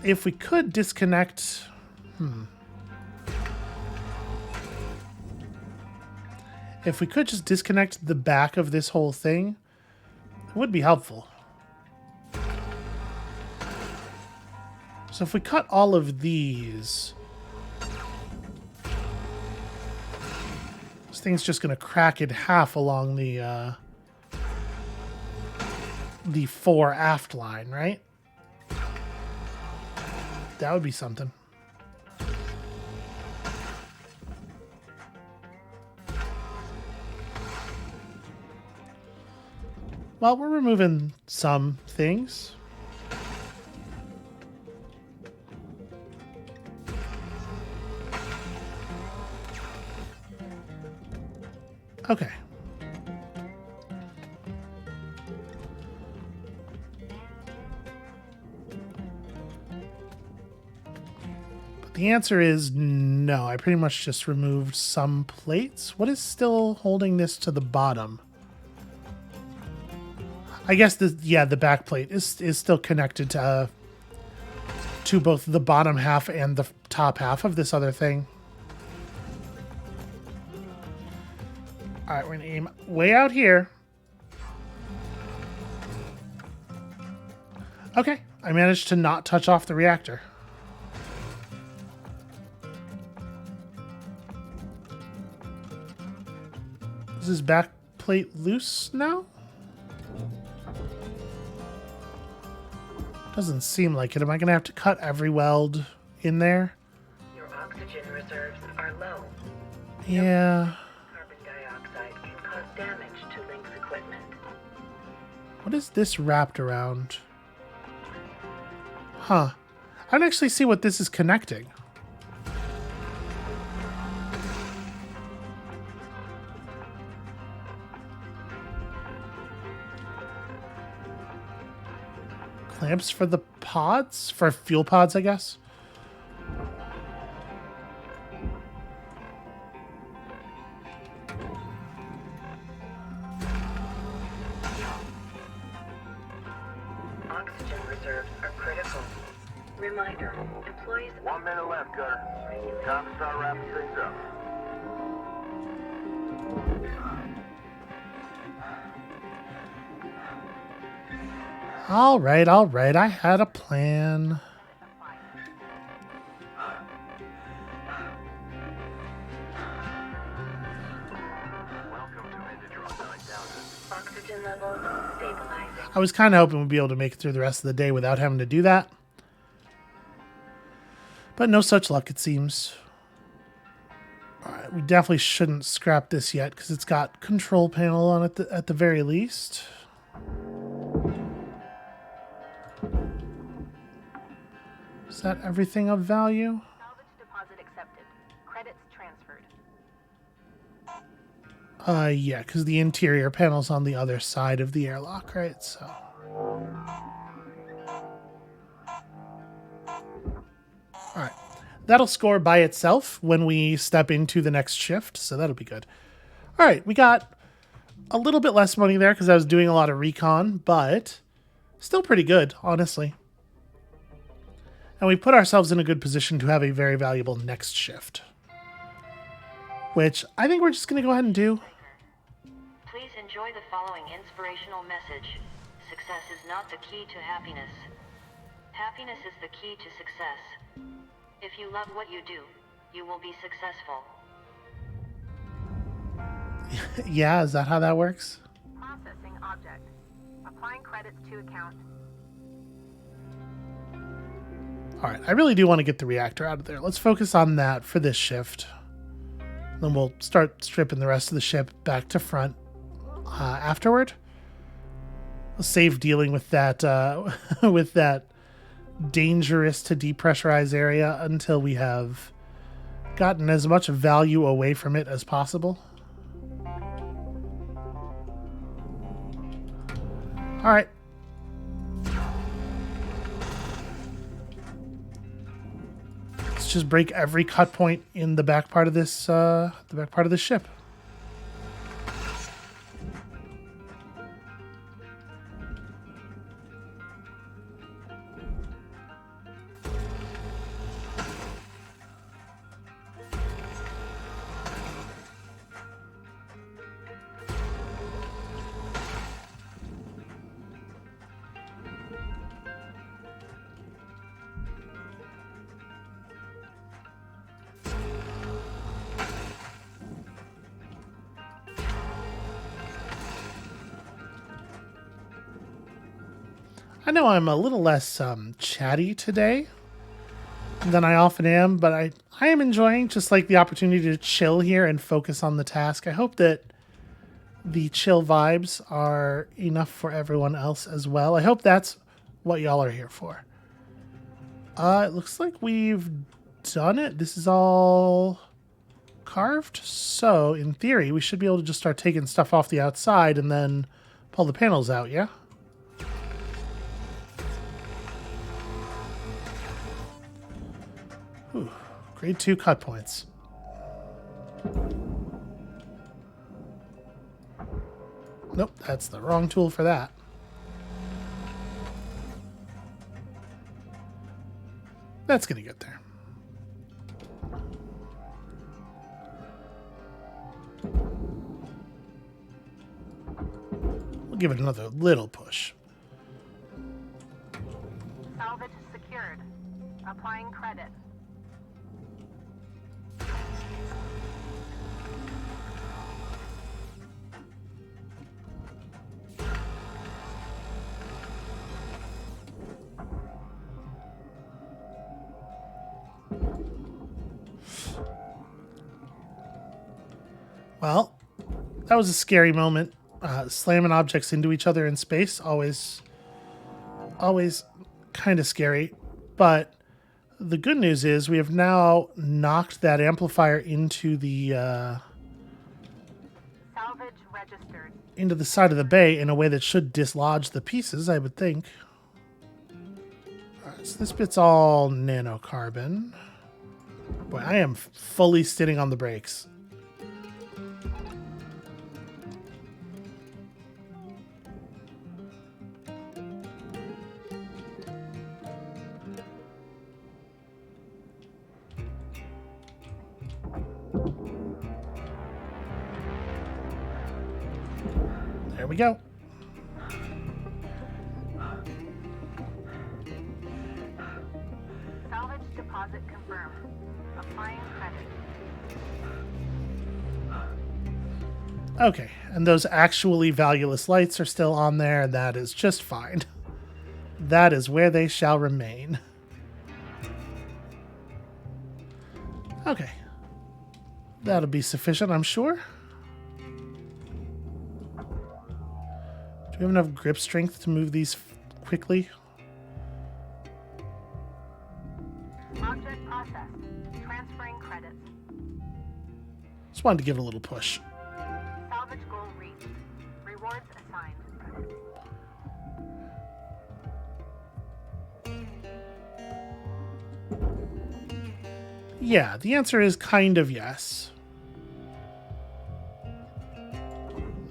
if we could disconnect... If we could just disconnect the back of this whole thing, it would be helpful. So if we cut all of these, this thing's just going to crack in half along the fore aft line, right? That would be something. Well, we're removing some things. Okay. But the answer is no. I pretty much just removed some plates. What is still holding this to the bottom? I guess the back plate is still connected to both the bottom half and the top half of this other thing. All right, we're gonna aim way out here. Okay, I managed to not touch off the reactor. Is this back plate loose now? Doesn't seem like it. Am I going to have to cut every weld in there? Your oxygen reserves are low. Yeah. Carbon dioxide can cause damage to Link's equipment. What is this wrapped around? Huh. I don't actually see what this is connecting. Clamps for the pods? For fuel pods, I guess? Oxygen reserves are critical. Reminder, employees... 1 minute left, Cutter. Time to start wrapping things up. All right. I had a plan. Welcome to Indigirl 9000. Oxygen levels stabilizing. I was kind of hoping we'd be able to make it through the rest of the day without having to do that. But no such luck, it seems. All right, we definitely shouldn't scrap this yet because it's got control panel on it at the very least. Is that everything of value? Salvage deposit accepted. Credits transferred. Yeah, because the interior panel's on the other side of the airlock, right? So. All right. That'll score by itself when we step into the next shift, so that'll be good. All right, we got a little bit less money there because I was doing a lot of recon, but still pretty good, honestly. And we put ourselves in a good position to have a very valuable next shift, which I think we're just going to go ahead and do. Please enjoy the following inspirational message. Success is not the key to happiness. Happiness is the key to success. If you love what you do, you will be successful. Yeah, is that how that works? Processing object. Applying credits to account. All right, I really do want to get the reactor out of there. Let's focus on that for this shift. Then we'll start stripping the rest of the ship back to front afterward. We'll save dealing with that with that dangerous to depressurize area until we have gotten as much value away from it as possible. All right. Let's just break every cut point in the back part of this ship. I know I'm a little less chatty today than I often am, but I am enjoying just like the opportunity to chill here and focus on the task. I hope that the chill vibes are enough for everyone else as well. I hope that's what y'all are here for. It looks like we've done it. This is all carved. So in theory, we should be able to just start taking stuff off the outside and then pull the panels out, yeah? Whew. Grade 2 cut points. Nope, that's the wrong tool for that. That's gonna get there. We'll give it another little push. Salvage secured. Applying credit. Well, that was a scary moment. Slamming objects into each other in space, always kind of scary. But the good news is we have now knocked that amplifier into the Salvage registered. into the side of the bay in a way that should dislodge the pieces, I would think. All right, so this bit's all nanocarbon. Boy, I am fully sitting on the brakes. There we go. Salvage deposit confirmed. Applying credit. Okay, and those actually valueless lights are still on there, and that is just fine. That is where they shall remain. Okay. That'll be sufficient, I'm sure. Do we have enough grip strength to move these quickly? Object processed. Transferring credits. Just wanted to give it a little push. Salvage goal reached. Rewards assigned. Yeah, the answer is kind of yes.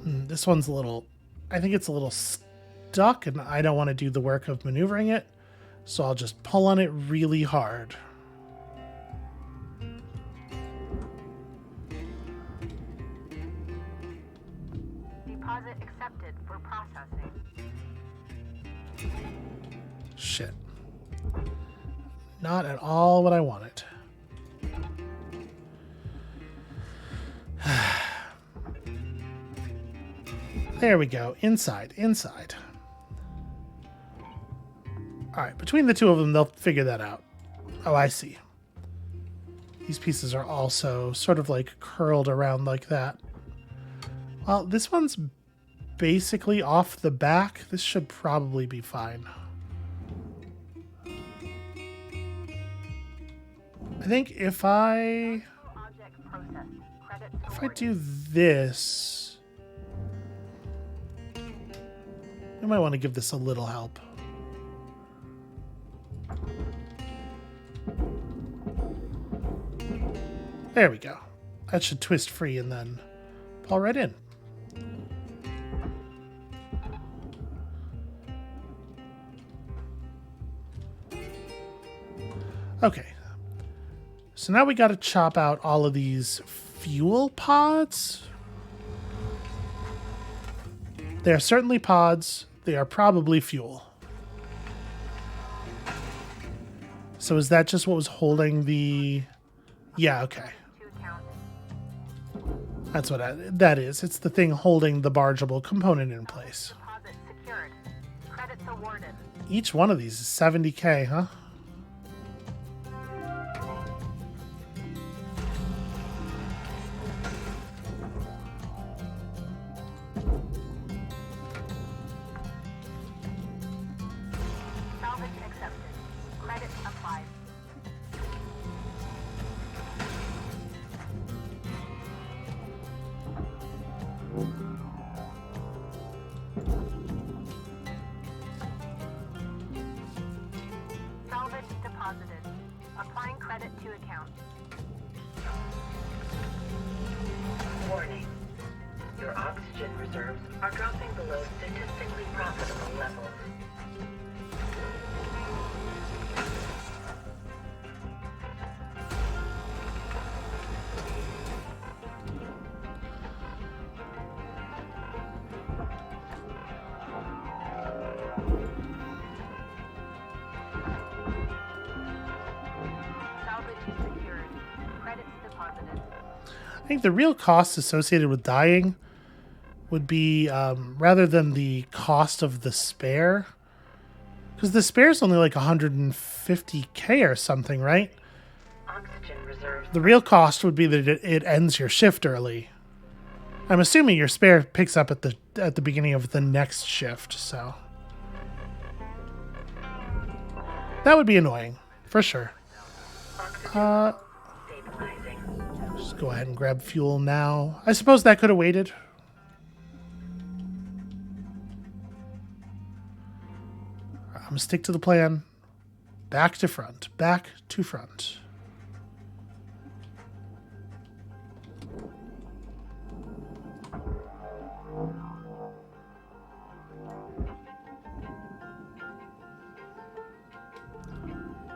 This one's a little... I think it's a little stuck, and I don't want to do the work of maneuvering it, so I'll just pull on it really hard. Deposit accepted for processing. Shit. Not at all what I wanted. There we go. Inside. Alright, between the two of them, they'll figure that out. Oh, I see. These pieces are also sort of like curled around like that. Well, this one's basically off the back. This should probably be fine. I think if I Object processed. Credits If I awarded. do this, I might want to give this a little help. There we go. That should twist free and then pull right in. Okay. So now we got to chop out all of these fuel pods. They are certainly pods. They are probably fuel. So is that just what was holding the... Yeah, okay. To account. That's what that is. It's the thing holding the bargeable component in place. Deposit secured. Credits awarded. Each one of these is 70k, huh? Salvage accepted. Credits applied. Salvage deposited. Applying credit to account. Warning. Your oxygen reserves are dropping below statistically profitable levels. Salvage secured. Credits deposited. I think the real cost associated with dying would be, rather than the cost of the spare, because the spare is only like 150k or something, right? Oxygen reserves. The real cost would be that it ends your shift early. I'm assuming your spare picks up at the beginning of the next shift, so that would be annoying for sure. Stabilizing. Just go ahead and grab fuel now. I suppose that could have waited. I'm gonna stick to the plan. Back to front. Back to front.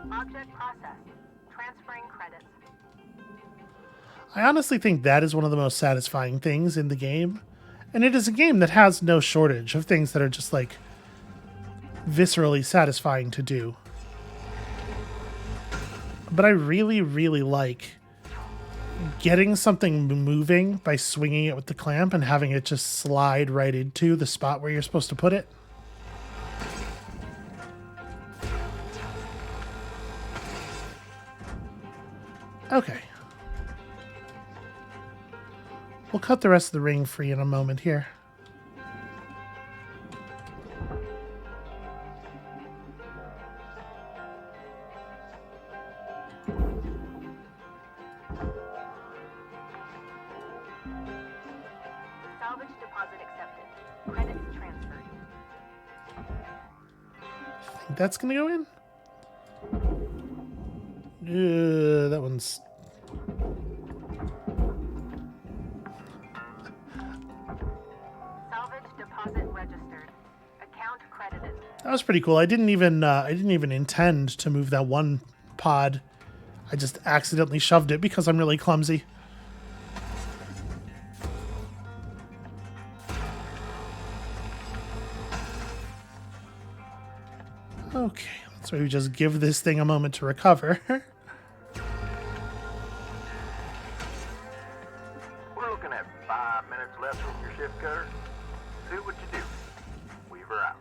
Object processed. Transferring credits. I honestly think that is one of the most satisfying things in the game. And it is a game that has no shortage of things that are just like viscerally satisfying to do. But I really, really like getting something moving by swinging it with the clamp and having it just slide right into the spot where you're supposed to put it. Okay. We'll cut the rest of the ring free in a moment here. Salvage deposit accepted. Credits transferred. I think that's gonna go in. That one's... Salvage deposit registered. Account credited. That was pretty cool. I didn't even intend to move that one pod. I just accidentally shoved it because I'm really clumsy. Okay, let's maybe just give this thing a moment to recover. We're looking at 5 minutes left from your shift cutter. Do what you do. Weaver out.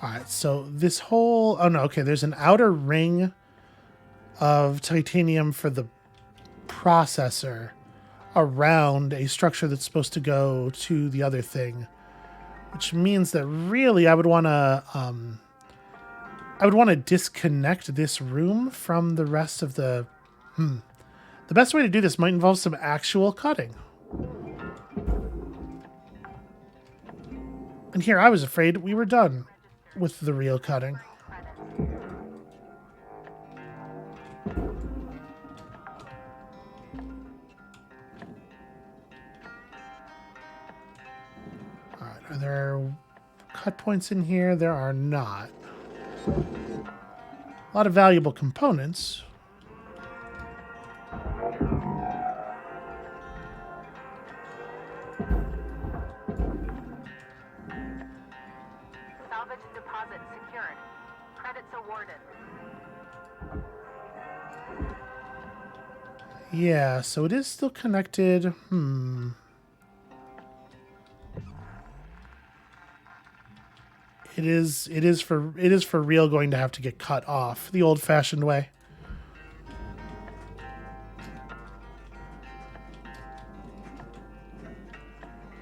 Alright, so this whole... Oh no, okay, there's an outer ring of titanium for the processor around a structure that's supposed to go to the other thing. Which means that really I would want to disconnect this room from the rest of the... The best way to do this might involve some actual cutting. And here I was afraid we were done with the real cutting. Alright, are there cut points in here? There are not. A lot of valuable components. Salvage deposit secured. Credits awarded. Yeah, so it is still connected. It is for real going to have to get cut off the old-fashioned way.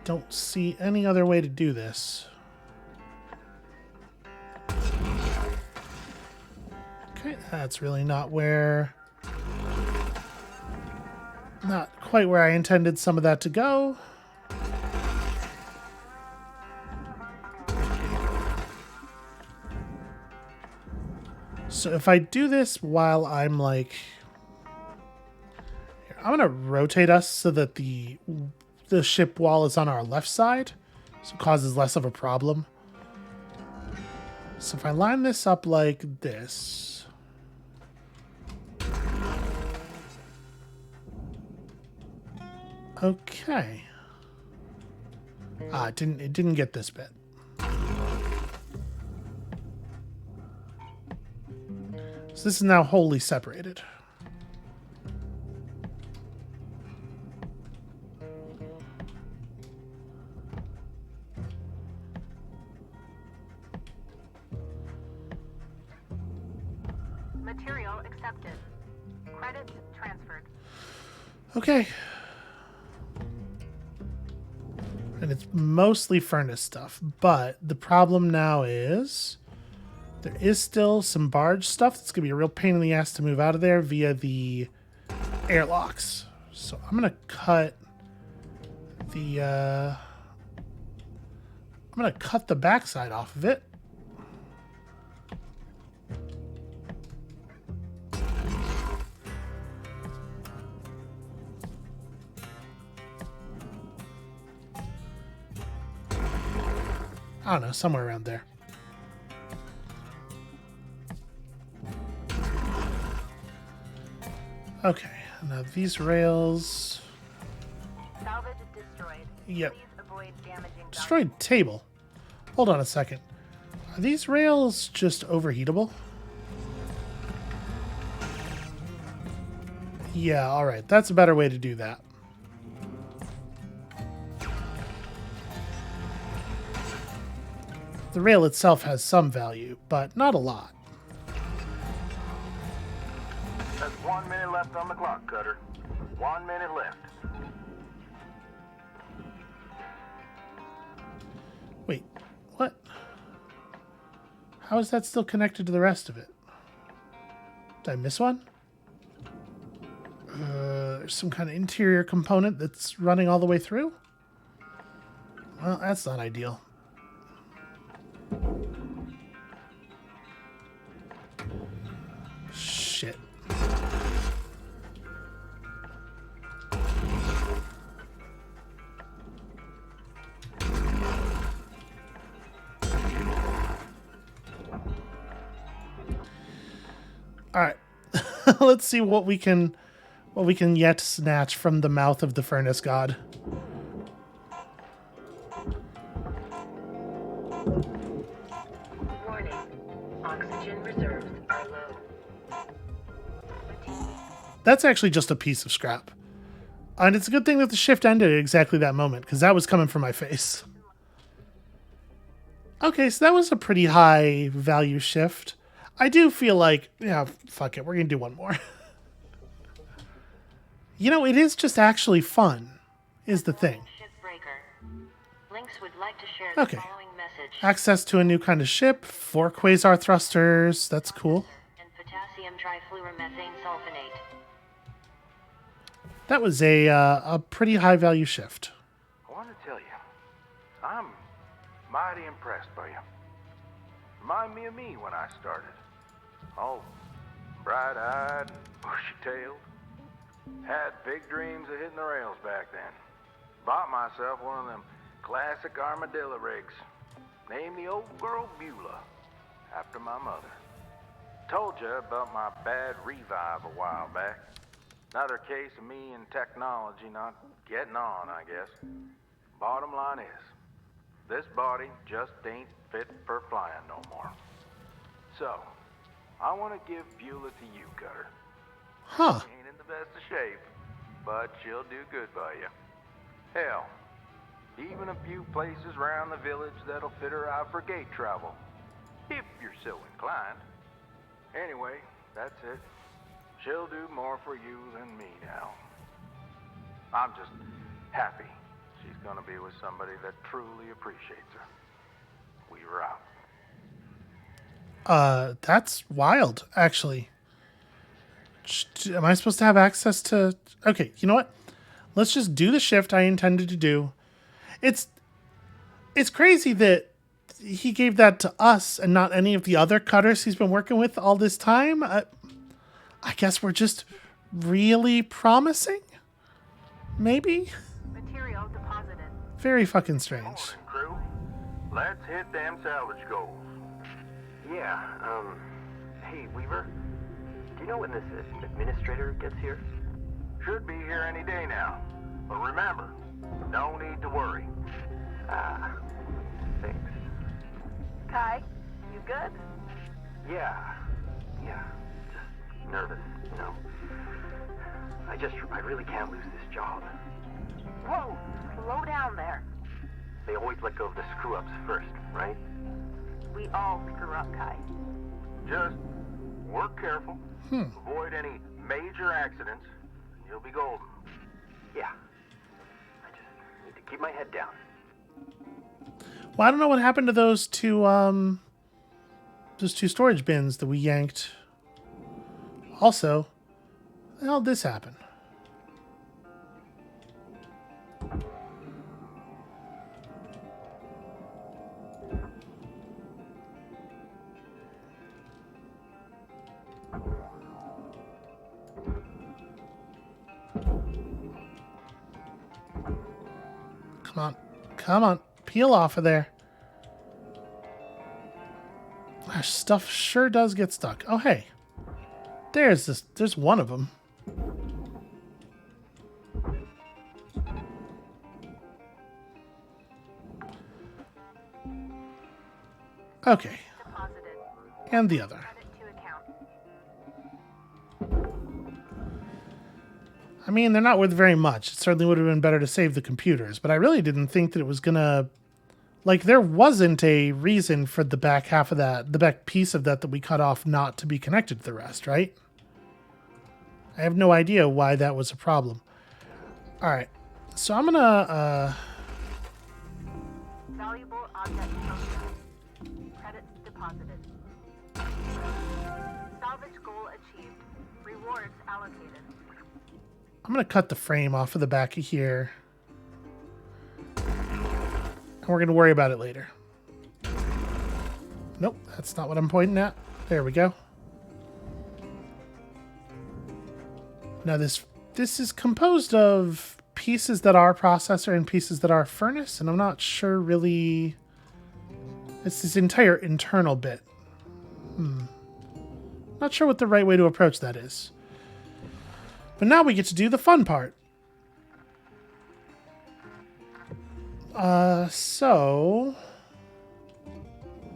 Don't see any other way to do this. Okay, that's really not quite where I intended some of that to go. So if I do this while I'm like... Here, I'm going to rotate us so that the ship wall is on our left side, so it causes less of a problem. So if I line this up like this... Okay. It didn't get this bit. So this is now wholly separated. Material accepted. Credits transferred. Okay. And it's mostly furnace stuff, but the problem now is there is still some barge stuff that's going to be a real pain in the ass to move out of there via the airlocks. So I'm going to cut the backside off of it. I don't know, somewhere around there. Okay, now these rails. Salvage destroyed. Yep. Please avoid damaging Destroyed table. Hold on a second. Are these rails just overheatable? Yeah, alright. That's a better way to do that. The rail itself has some value, but not a lot. There's 1 minute left on the clock, Cutter. 1 minute left. Wait, what? How is that still connected to the rest of it? Did I miss one? There's some kind of interior component that's running all the way through? Well, that's not ideal. Shit. All right. Let's see what we can yet snatch from the mouth of the furnace god. Warning. Oxygen reserves are low. That's actually just a piece of scrap. And it's a good thing that the shift ended at exactly that moment, because that was coming from my face. Okay, so that was a pretty high value shift. I do feel like, yeah, fuck it, we're going to do one more. You know, it is just actually fun, is the thing. Shipbreaker. Lynx would like to share Okay. the following message. Access to a new kind of ship, 4 quasar thrusters, that's cool. And potassium trifluoromethane sulfonate. That was a pretty high value shift. I want to tell you, I'm mighty impressed by you. Remind me of me when I started. All bright-eyed and bushy-tailed. Had big dreams of hitting the rails back then. Bought myself one of them classic armadillo rigs. Named the old girl Beulah, after my mother. Told you about my bad revive a while back. Another case of me and technology not getting on, I guess. Bottom line is, this body just ain't fit for flying no more. So, I want to give Beulah to you, Cutter. Huh. Ain't in the best of shape, but she'll do good by you. Hell, even a few places around the village that'll fit her out for gate travel, if you're so inclined. Anyway, that's it. She'll do more for you than me now. I'm just happy she's gonna be with somebody that truly appreciates her. We're out. That's wild, actually. Am I supposed to have access to... Okay, you know what? Let's just do the shift I intended to do. It's crazy that he gave that to us and not any of the other cutters he's been working with all this time. I guess we're just really promising? Maybe? Material deposited. Very fucking strange. Morning, crew. Let's hit them salvage goals. Yeah, hey, Weaver, do you know when this administrator gets here? Should be here any day now. But remember, no need to worry. Thanks. Kai, you good? Yeah, just nervous, you know. I really can't lose this job. Whoa, slow down there. They always let go of the screw-ups first, right? We all screw up, Kai. Just work careful. Avoid any Major accidents, and you'll be golden. Yeah. I just need to keep my head down. Well, I don't know what happened to those two storage bins that we yanked. Also, how the hell did this happen? Come on. Come on. Peel off of there. Our stuff sure does get stuck. Oh, hey. There's one of them. Okay. And the other. I mean, they're not worth very much. It certainly would have been better to save the computers, but I really didn't think that it was gonna... Like, there wasn't a reason for the back half of that, the back piece of that we cut off not to be connected to the rest, right? I have no idea why that was a problem. Alright, so I'm gonna, Valuable object chosen. Credits deposited. Salvage goal achieved. Rewards allocated. I'm gonna cut the frame off of the back of here. And we're gonna worry about it later. Nope, that's not what I'm pointing at. There we go. Now this is composed of pieces that are processor and pieces that are furnace, and I'm not sure really... It's this entire internal bit. Not sure what the right way to approach that is. But now we get to do the fun part. So...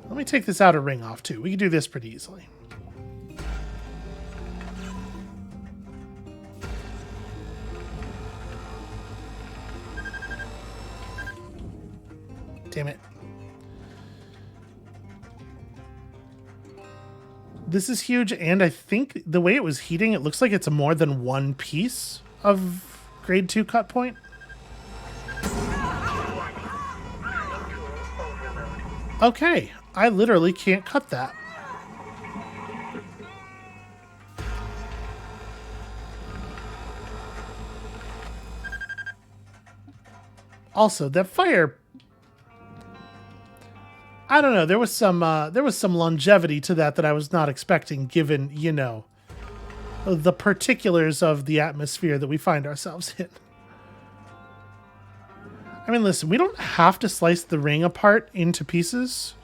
Let me take this outer ring off, too. We can do this pretty easily. Damn it. This is huge, and I think the way it was heating, it looks like it's more than one piece of grade 2 cut point. Okay, I literally can't cut that. Also, that fire... I don't know. There was some longevity to that I was not expecting, given, you know, the particulars of the atmosphere that we find ourselves in. I mean, listen, we don't have to slice the ring apart into pieces.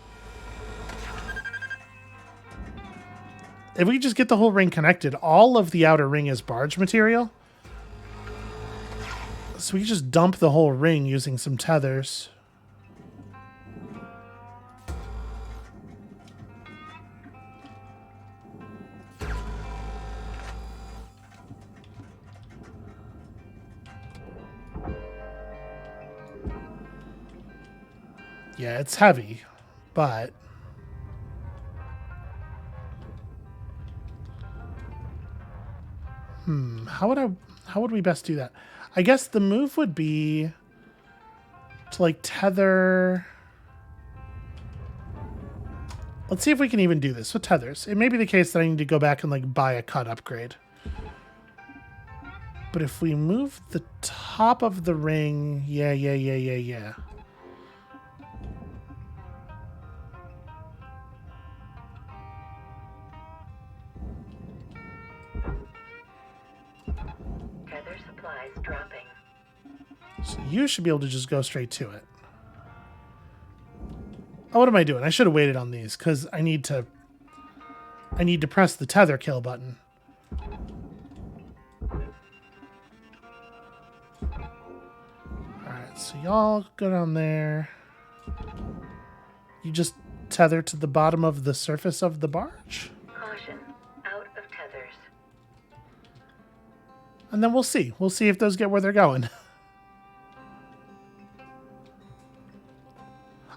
If we just get the whole ring connected, all of the outer ring is barge material. So we can just dump the whole ring using some tethers. Yeah, it's heavy, but... How would we best do that? I guess the move would be to, like, tether... Let's see if we can even do this with tethers. It may be the case that I need to go back and, like, buy a cut upgrade. But if we move the top of the ring... Yeah. Tether supplies dropping. So you should be able to just go straight to it. Oh, what am I doing? I should have waited on these because I need to press the tether kill button. Alright, so y'all go down there. You just tether to the bottom of the surface of the barge. Caution, out of tethers. And then we'll see. We'll see if those get where they're going.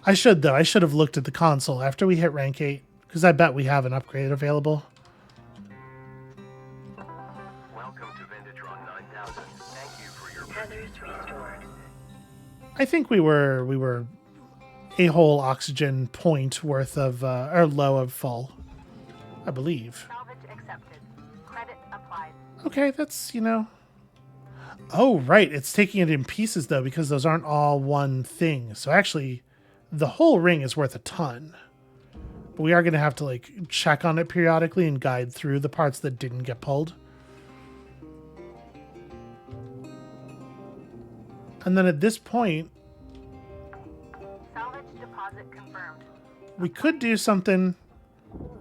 I should, though. I should have looked at the console after we hit rank 8, because I bet we have an upgrade available. Neutron 9000, thank you for your Tethers restored. I think we were a whole oxygen point worth of or low of full, I believe. Salvage accepted. Credit applied. Okay, that's, you know. Oh, right. It's taking it in pieces, though, because those aren't all one thing. So actually, the whole ring is worth a ton. But we are going to have to, like, check on it periodically and guide through the parts that didn't get pulled. And then at this point, Salvage deposit confirmed. we could do something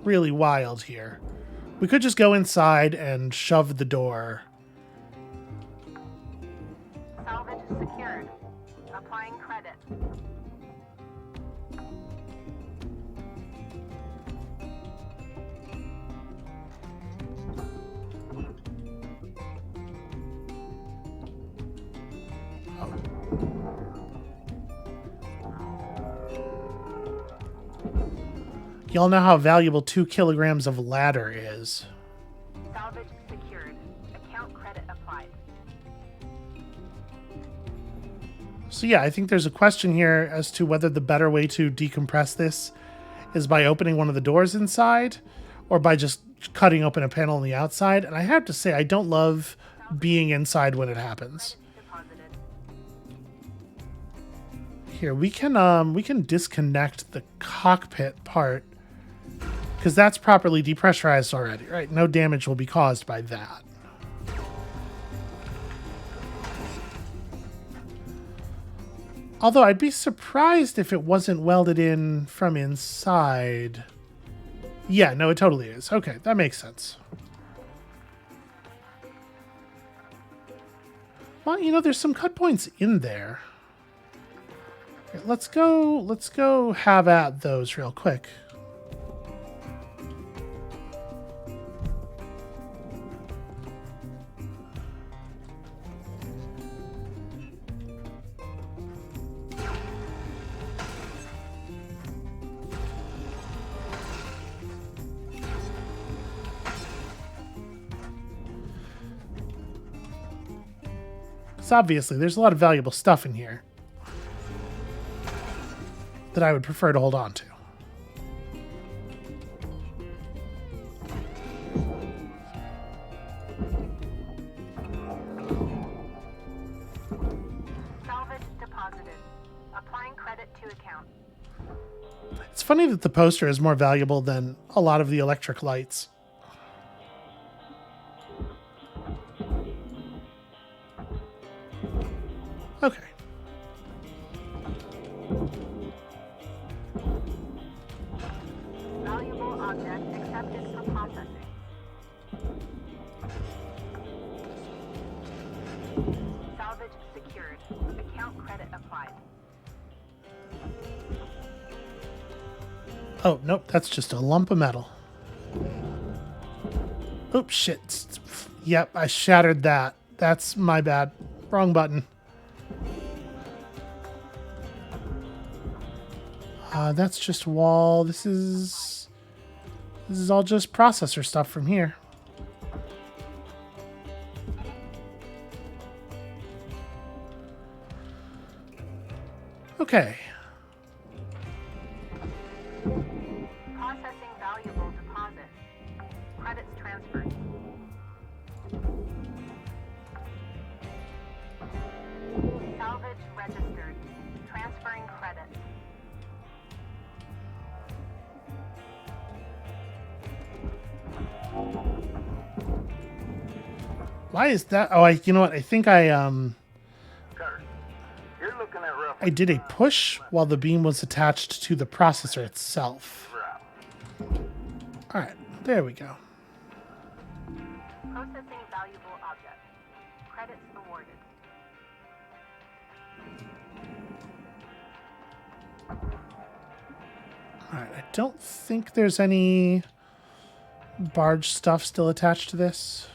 really wild here. We could just go inside and shove the door. Salvage secured. Applying credit. Y'all know how valuable 2 kilograms of ladder is. Salvage secured. Account credit applied. So yeah, I think there's a question here as to whether the better way to decompress this is by opening one of the doors inside or by just cutting open a panel on the outside. And I have to say, I don't love being inside when it happens. Deposited. Here, we can disconnect the cockpit part because that's properly depressurized already, right? No damage will be caused by that. Although I'd be surprised if it wasn't welded in from inside. Yeah, no, it totally is. Okay, that makes sense. Well, you know, there's some cut points in there. Okay, let's go have at those real quick. So obviously, there's a lot of valuable stuff in here that I would prefer to hold on to. Salvage deposited. Applying credit to account. It's funny that the poster is more valuable than a lot of the electric lights. Okay. Valuable object accepted for processing. Salvage secured. Account credit applied. Oh, nope, that's just a lump of metal. Oops, shit. Yep, I shattered that. That's my bad. Wrong button. That's just wall. This is all just processor stuff from here. Okay. Processing valuable deposit. Credits transferred. Salvage registered. Transferring credits. Why is that? Oh, you know what? I think I Carter, you're looking at roughly I did a push while the beam was attached to the processor itself. we're out. All right, there we go. Processing valuable object. Credits awarded. All right, I don't think there's any barge stuff still attached to this.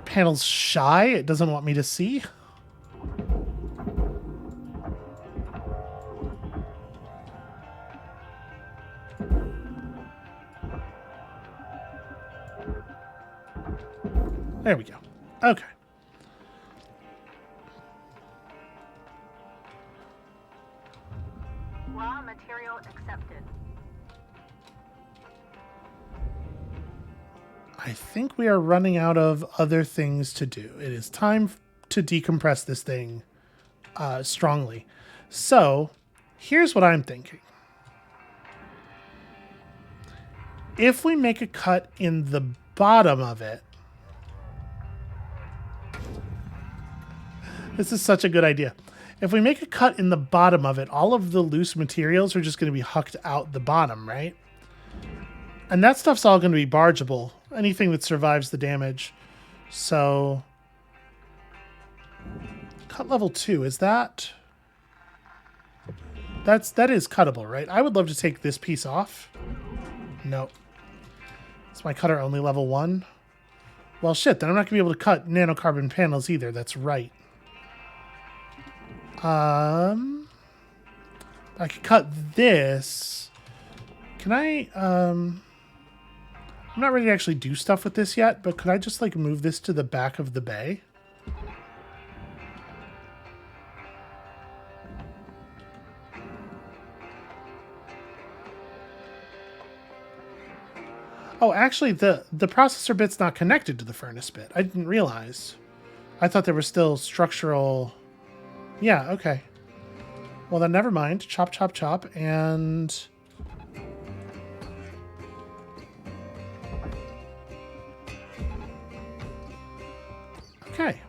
Panel's shy. It doesn't want me to see. There we go. Okay. Raw material accepted. I think we are running out of other things to do. It is time to decompress this thing strongly. So, here's what I'm thinking. If we make a cut in the bottom of it, this is such a good idea. If we make a cut in the bottom of it, all of the loose materials are just going to be hucked out the bottom, right? And that stuff's all going to be bargeable. Anything that survives the damage. So, cut level 2, is that... That is cuttable, right? I would love to take this piece off. Nope. Is my cutter only level 1? Well, shit, then I'm not going to be able to cut nanocarbon panels either. That's right. I could cut this. Can I, I'm not ready to actually do stuff with this yet, but could I just, like, move this to the back of the bay? Oh, actually, the processor bit's not connected to the furnace bit. I didn't realize. I thought there were still structural... Yeah, okay. Well, then never mind. Chop, chop, chop, and... Okay.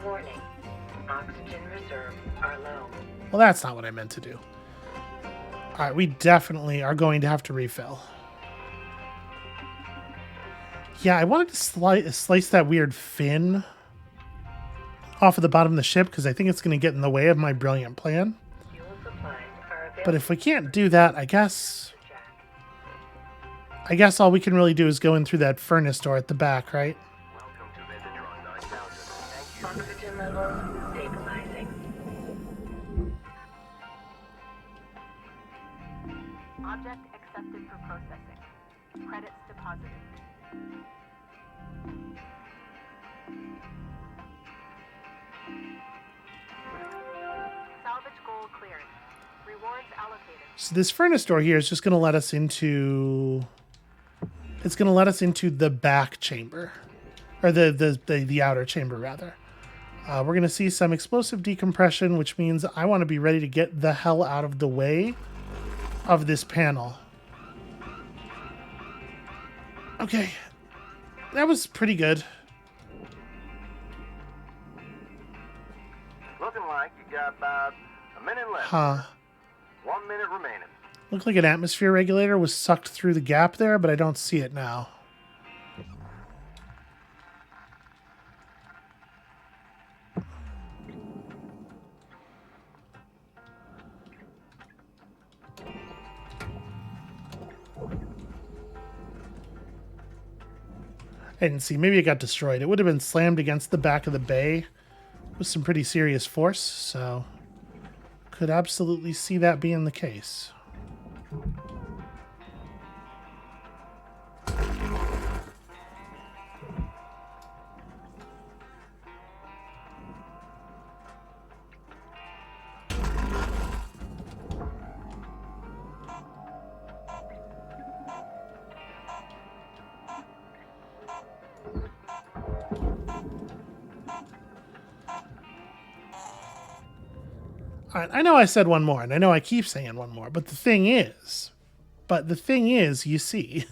Warning. Oxygen reserves are low. Well, that's not what I meant to do. Alright, we definitely are going to have to refill. Yeah, I wanted to slice that weird fin off of the bottom of the ship because I think it's going to get in the way of my brilliant plan. Fuel supplies are available. But if we can't do that, I guess all we can really do is go in through that furnace door at the back, right? Welcome to Metatron 9000. Thank you. Oxygen levels stabilizing. Object accepted for processing. Credits deposited. Salvage goal cleared. Rewards allocated. So this furnace door here is just going to let us into... It's going to let us into the back chamber. Or the outer chamber, rather. We're going to see some explosive decompression, which means I want to be ready to get the hell out of the way of this panel. Okay. That was pretty good. Looking like you got about a minute left. Huh. 1 minute remaining. Looked like an atmosphere regulator was sucked through the gap there, but I don't see it now. I didn't see. Maybe it got destroyed. It would have been slammed against the back of the bay with some pretty serious force, so could absolutely see that being the case. All right, I know I said one more, and I know I keep saying one more, but the thing is, you see,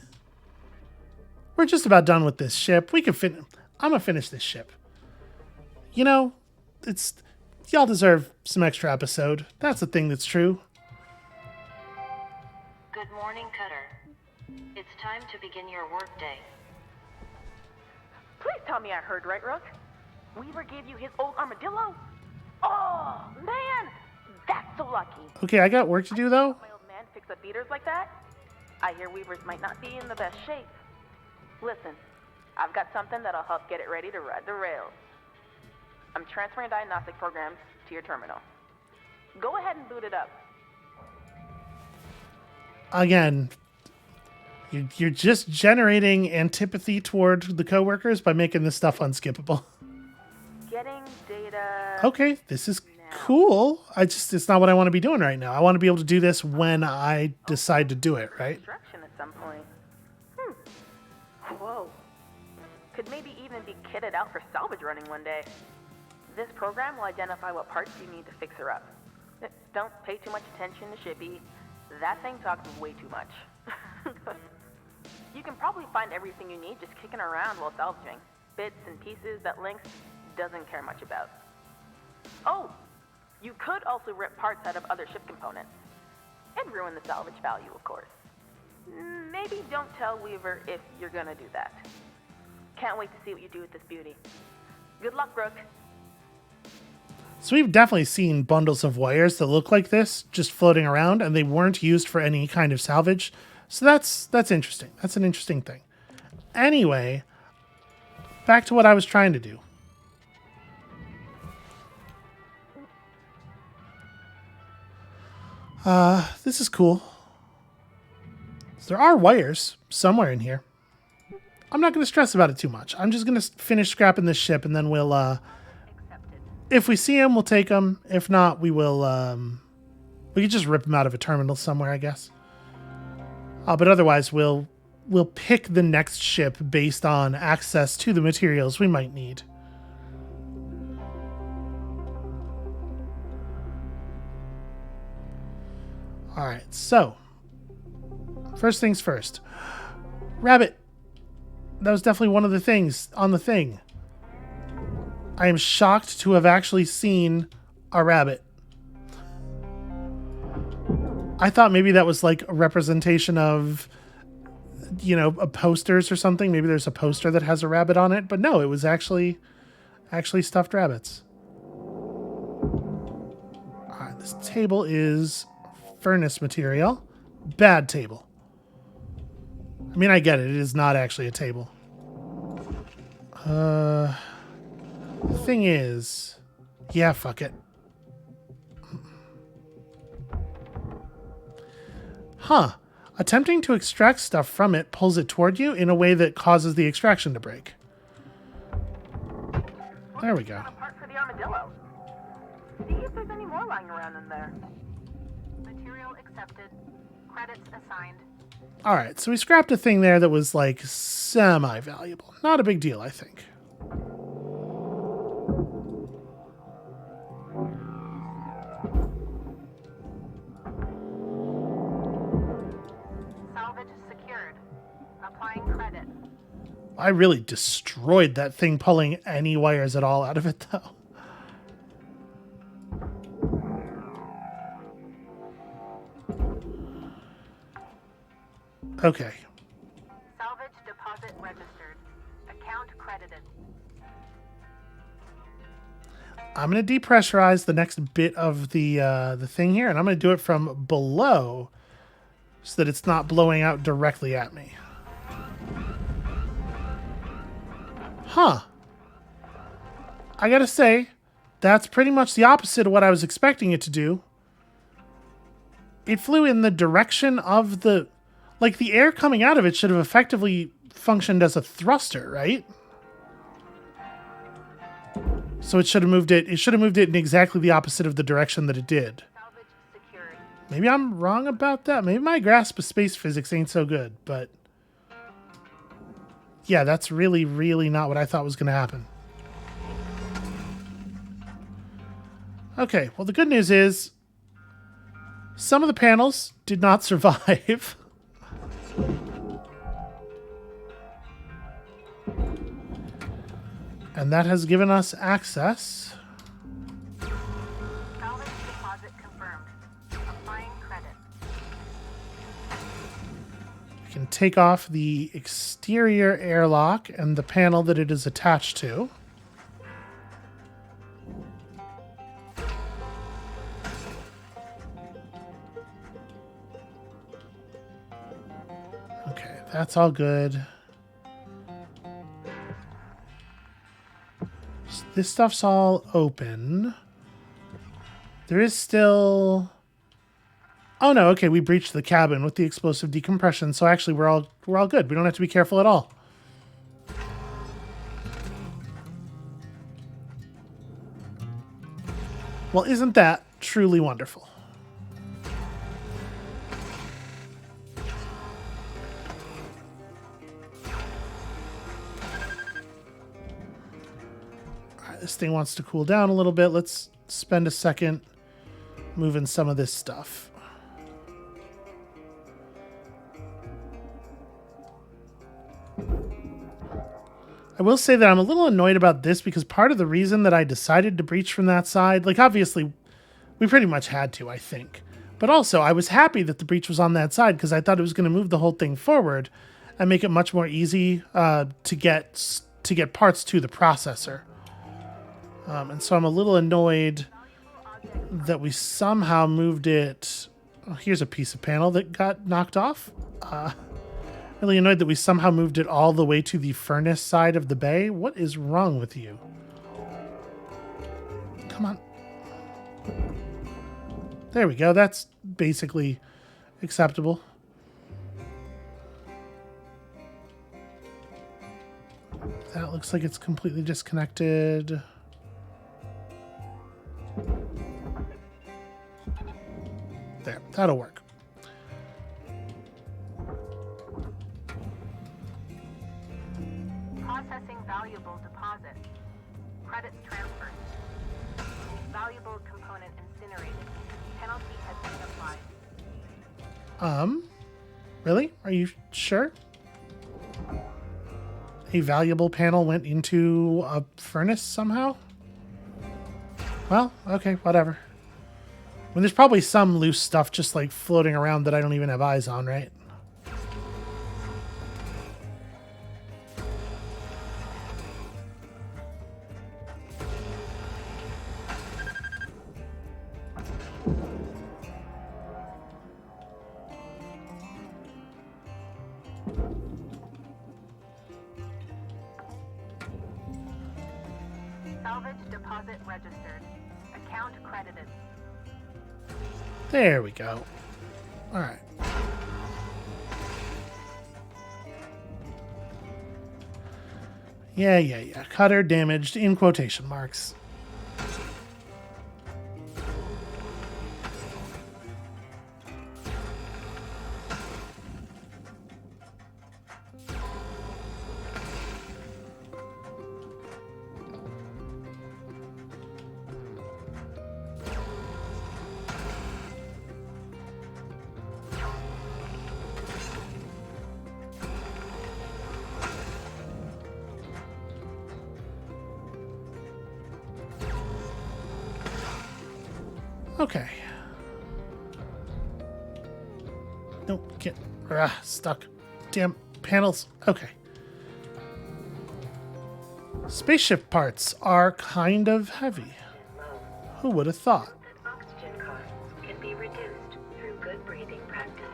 we're just about done with this ship. We can I'm gonna finish this ship. You know, y'all deserve some extra episode. That's the thing that's true. Good morning, Cutter. It's time to begin your workday. Please tell me I heard right, Rook. Weaver gave you his old armadillo? Oh, man! That's so lucky. Okay, I got work to do, though. My old man fix up beaters like that? I hear Weavers might not be in the best shape. Listen, I've got something that'll help get it ready to ride the rails. I'm transferring diagnostic programs to your terminal. Go ahead and boot it up. Again, you're just generating antipathy toward the coworkers by making this stuff unskippable. Getting data. Okay, this is cool. It's not what I want to be doing right now. I want to be able to do this when I decide to do it, right? Construction at some point. Whoa. Could maybe even be kitted out for salvage running one day. This program will identify what parts you need to fix her up. Don't pay too much attention to Shippy. That thing talks way too much. You can probably find everything you need just kicking around while salvaging. Bits and pieces that Lynx doesn't care much about. Oh, you could also rip parts out of other ship components. And ruin the salvage value, of course. Maybe don't tell Weaver if you're gonna do that. Can't wait to see what you do with this beauty. Good luck, Brooke. So we've definitely seen bundles of wires that look like this just floating around, and they weren't used for any kind of salvage. So that's interesting. That's an interesting thing. Anyway, back to what I was trying to do. This is cool. So there are wires somewhere in here. I'm not going to stress about it too much. I'm just going to finish scrapping this ship, and then we'll, if we see them, we'll take them. If not, we will, we could just rip them out of a terminal somewhere, I guess. But otherwise, we'll pick the next ship based on access to the materials we might need. All right, so first things first. Rabbit. That was definitely one of the things on the thing. I am shocked to have actually seen a rabbit. I thought maybe that was like a representation of, you know, a posters or something. Maybe there's a poster that has a rabbit on it, but no, it was actually stuffed rabbits. All right, this table is furnace material. Bad table. I mean, I get it. It is not actually a table. The thing is, yeah, fuck it. Huh. Attempting to extract stuff from it pulls it toward you in a way that causes the extraction to break. There we go. A part for the armadillo. See if there's any more lying around in there. Material accepted. Credits assigned. All right, so we scrapped a thing there that was like semi-valuable. Not a big deal, I think. Salvage secured. Applying credit. I really destroyed that thing pulling any wires at all out of it, though. Okay. Salvage deposit registered. Account credited. I'm going to depressurize the next bit of the thing here, and I'm going to do it from below so that it's not blowing out directly at me. Huh. I got to say, that's pretty much the opposite of what I was expecting it to do. It flew in the direction of the... Like, the air coming out of it should have effectively functioned as a thruster, right? So it should have moved it. It should have moved it in exactly the opposite of the direction that it did. Salvage secured. Maybe I'm wrong about that. Maybe my grasp of space physics ain't so good, but... Yeah, that's really, really not what I thought was going to happen. Okay, well, the good news is... Some of the panels did not survive. And that has given us access. Salvage deposit confirmed. Applying credit. We can take off the exterior airlock and the panel that it is attached to. Okay, that's all good. This stuff's all open. There is still... Oh no, okay, we breached the cabin with the explosive decompression, so actually we're all good. We don't have to be careful at all. Well, isn't that truly wonderful? All right, this thing wants to cool down a little bit. Let's spend a second moving some of this stuff. I will say that I'm a little annoyed about this because part of the reason that I decided to breach from that side, like obviously we pretty much had to, I think. But also I was happy that the breach was on that side because I thought it was going to move the whole thing forward and make it much more easy to get parts to the processor. And so I'm a little annoyed that we somehow moved it. Oh, here's a piece of panel that got knocked off. Really annoyed that we somehow moved it all the way to the furnace side of the bay. What is wrong with you? Come on. There we go. That's basically acceptable. That looks like it's completely disconnected. There, that'll work. Processing valuable deposit. Credits transferred. Valuable component incinerated. Penalty has been applied. Really? Are you sure? A valuable panel went into a furnace somehow? Well, okay, whatever. I mean, there's probably some loose stuff just like floating around that I don't even have eyes on, right? Salvage deposit registered. Account credited. There we go. All right. Yeah. Cutter damaged in quotation marks. Okay. Nope, get stuck. Damn panels. Okay. Spaceship parts are kind of heavy. Who would have thought? Oxygen costs can be reduced through good breathing practices.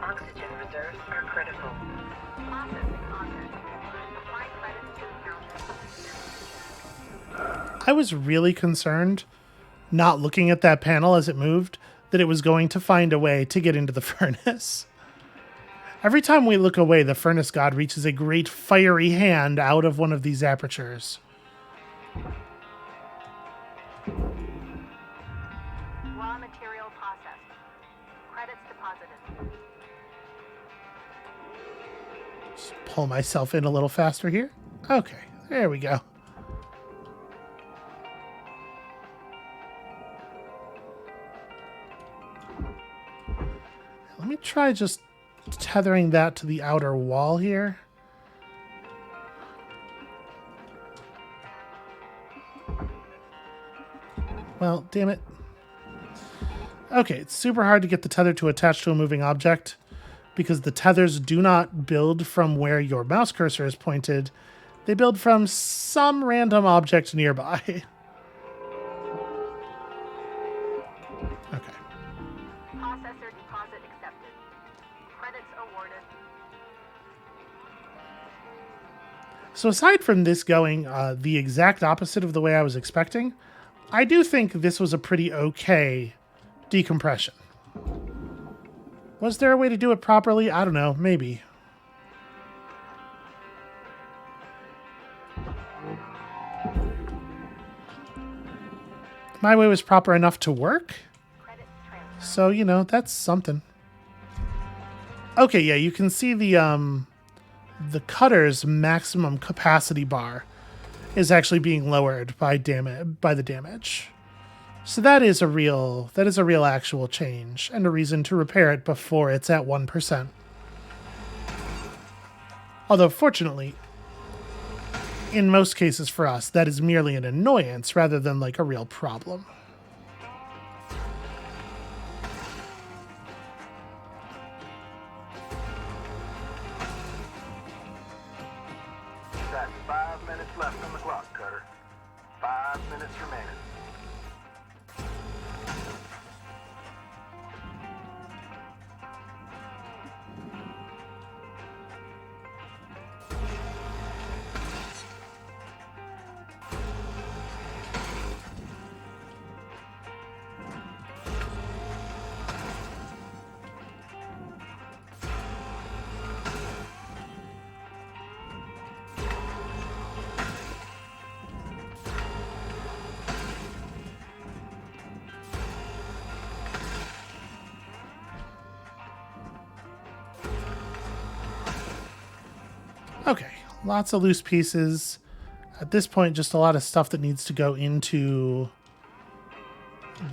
Oxygen reserves are critical. Processing content. Apply credits to account. I was really concerned, not looking at that panel as it moved, that it was going to find a way to get into the furnace. Every time we look away, the furnace god reaches a great fiery hand out of one of these apertures. Raw material processed. Credits deposited. Just pull myself in a little faster here. Okay, there we go. Let me try just tethering that to the outer wall here. Well, damn it. Okay, it's super hard to get the tether to attach to a moving object because the tethers do not build from where your mouse cursor is pointed. They build from some random object nearby. Okay. Processor deposit accepted. Credits awarded. So aside from this going the exact opposite of the way I was expecting, I do think this was a pretty okay decompression. Was there a way to do it properly? I don't know. Maybe. My way was proper enough to work. So, you know, that's something. Okay, yeah, you can see the cutter's maximum capacity bar is actually being lowered by the damage. So that is a real actual change and a reason to repair it before it's at 1%. Although fortunately, in most cases for us, that is merely an annoyance rather than like a real problem. Got 5 minutes left on the clock, Cutter. 5 minutes remaining. Okay, lots of loose pieces. At this point, just a lot of stuff that needs to go into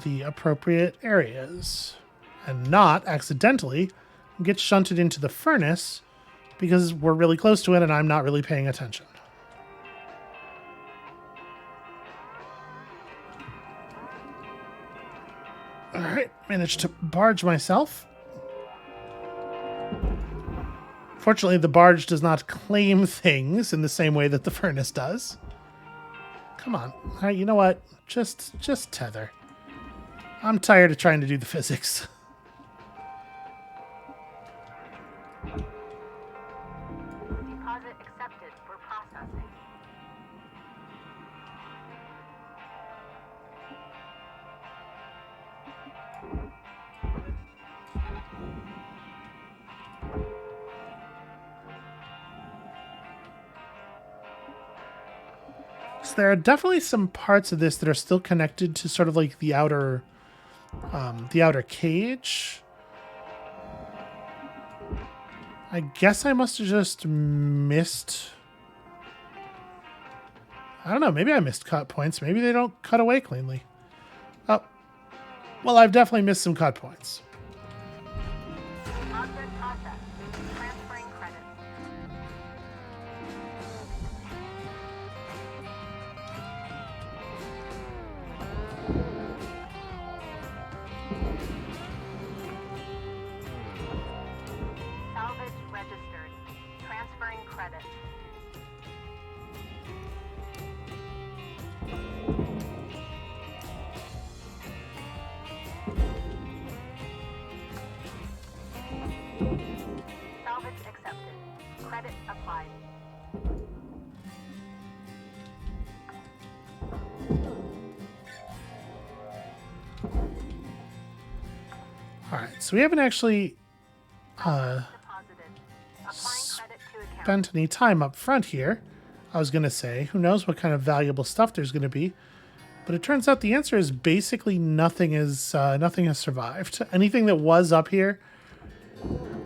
the appropriate areas and not accidentally get shunted into the furnace because we're really close to it and I'm not really paying attention. All right, managed to barge myself. Fortunately, the barge does not claim things in the same way that the furnace does. Come on. All right, you know what? Just tether. I'm tired of trying to do the physics. Deposit accepted for processing. So there are definitely some parts of this that are still connected to sort of like the outer cage. I guess I must have just missed. I don't know. Maybe I missed cut points. Maybe they don't cut away cleanly. Oh, well, I've definitely missed some cut points. Object processed. Transferring credits. Salvage registered. Transferring credits. Salvage accepted. Credit applied. All right, so we haven't actually Deposited. Applying credit to account. spent any time up front here. I was going to say, who knows what kind of valuable stuff there's going to be. But it turns out the answer is basically nothing has survived. Anything that was up here,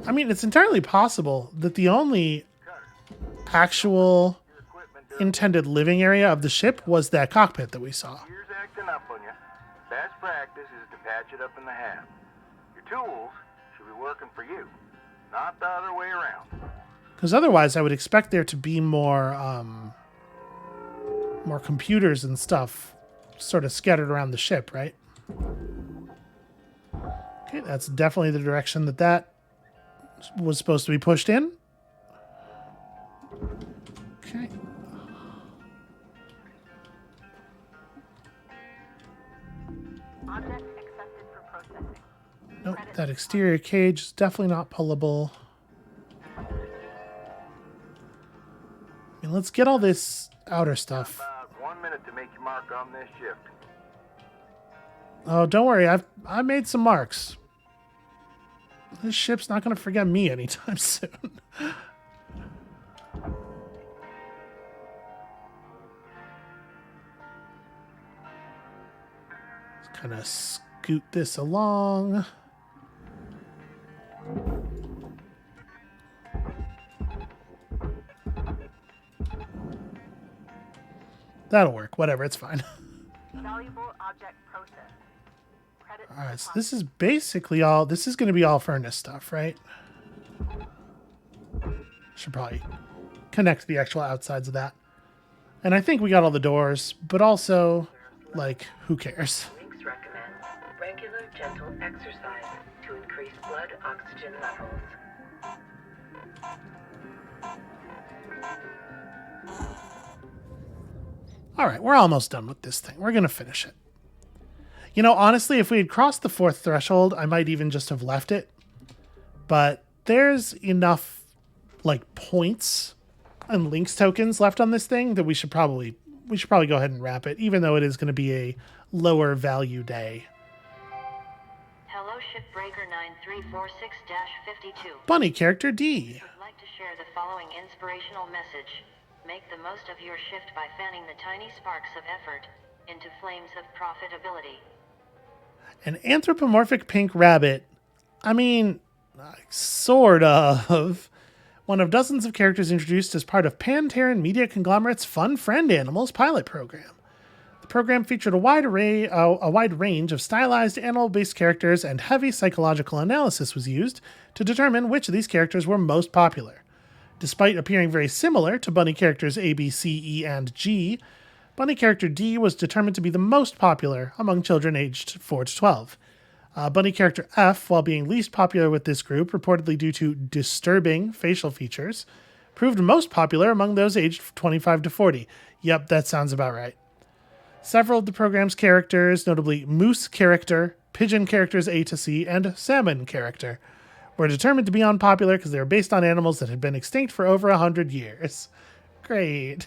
I mean, it's entirely possible that the only actual intended living area of the ship was that cockpit that we saw. Here's acting up on you. Best practice is to patch it up in the half. Your tools should be working for you, not the other way around. Because otherwise, I would expect there to be more computers and stuff sort of scattered around the ship, right? Okay, that's definitely the direction that was supposed to be pushed in. Okay. Object accepted for processing. Nope, that exterior cage is definitely not pullable. I mean, let's get all this outer stuff. About 1 minute to make your mark on this shift. Oh, don't worry. I made some marks. This ship's not going to forget me anytime soon. Let's kind of scoot this along. That'll work. Whatever. It's fine. Valuable object processed. Credit All right. So this is basically all. This is going to be all furnace stuff, right? Should probably connect the actual outsides of that. And I think we got all the doors, but also, like, who cares? Links recommend regular, gentle exercise to increase blood oxygen levels. All right, we're almost done with this thing. We're going to finish it. You know, honestly, if we had crossed the 4th threshold, I might even just have left it. But there's enough, like, points and links tokens left on this thing that we should probably go ahead and wrap it, even though it is going to be a lower value day. Hello, Shipbreaker 9346-52. Bunny character D. I'd like to share the following inspirational message. Make the most of your shift by fanning the tiny sparks of effort into flames of profitability. An anthropomorphic pink rabbit. I mean, sort of. One of dozens of characters introduced as part of Pan-Terran Media Conglomerate's Fun Friend Animals pilot program. The program featured a wide range of stylized animal-based characters, and heavy psychological analysis was used to determine which of these characters were most popular. Despite appearing very similar to bunny characters A, B, C, E, and G, bunny character D was determined to be the most popular among children aged 4 to 12. Bunny character F, while being least popular with this group, reportedly due to disturbing facial features, proved most popular among those aged 25 to 40. Yep, that sounds about right. Several of the program's characters, notably Moose character, Pigeon characters A to C, and Salmon character, were determined to be unpopular because they were based on animals that had been extinct for over 100 years. Great.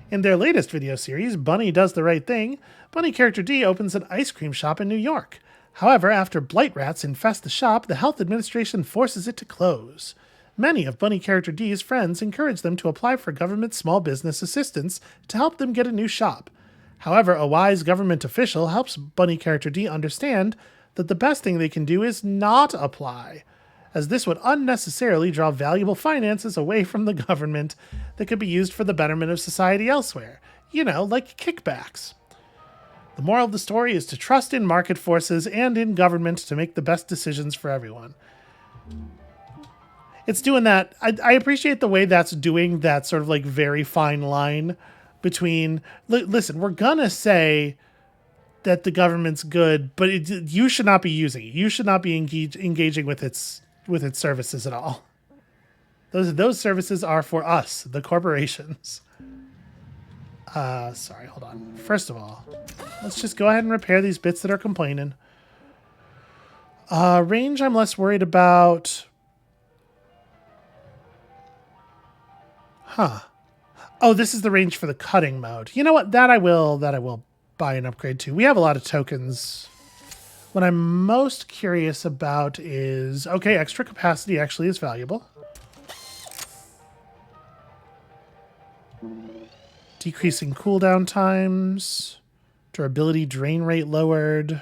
In their latest video series, Bunny Does the Right Thing, Bunny character D opens an ice cream shop in New York. However, after blight rats infest the shop, the health administration forces it to close. Many of Bunny character D's friends encourage them to apply for government small business assistance to help them get a new shop. However, a wise government official helps Bunny character D understand that the best thing they can do is not apply, as this would unnecessarily draw valuable finances away from the government that could be used for the betterment of society elsewhere. You know, like kickbacks. The moral of the story is to trust in market forces and in government to make the best decisions for everyone. It's doing that. I appreciate the way that's doing that sort of like very fine line between, listen, we're gonna say that the government's good, but you should not be using it. You should not be engaging with its services at all. Those services are for us, the corporations. Sorry, hold on. First of all, let's just go ahead and repair these bits that are complaining. Range, I'm less worried about. Huh. Oh, this is the range for the cutting mode. You know what? That I will buy an upgrade to. We have a lot of tokens. What I'm most curious about is, okay, extra capacity actually is valuable. Decreasing cooldown times. Durability drain rate lowered.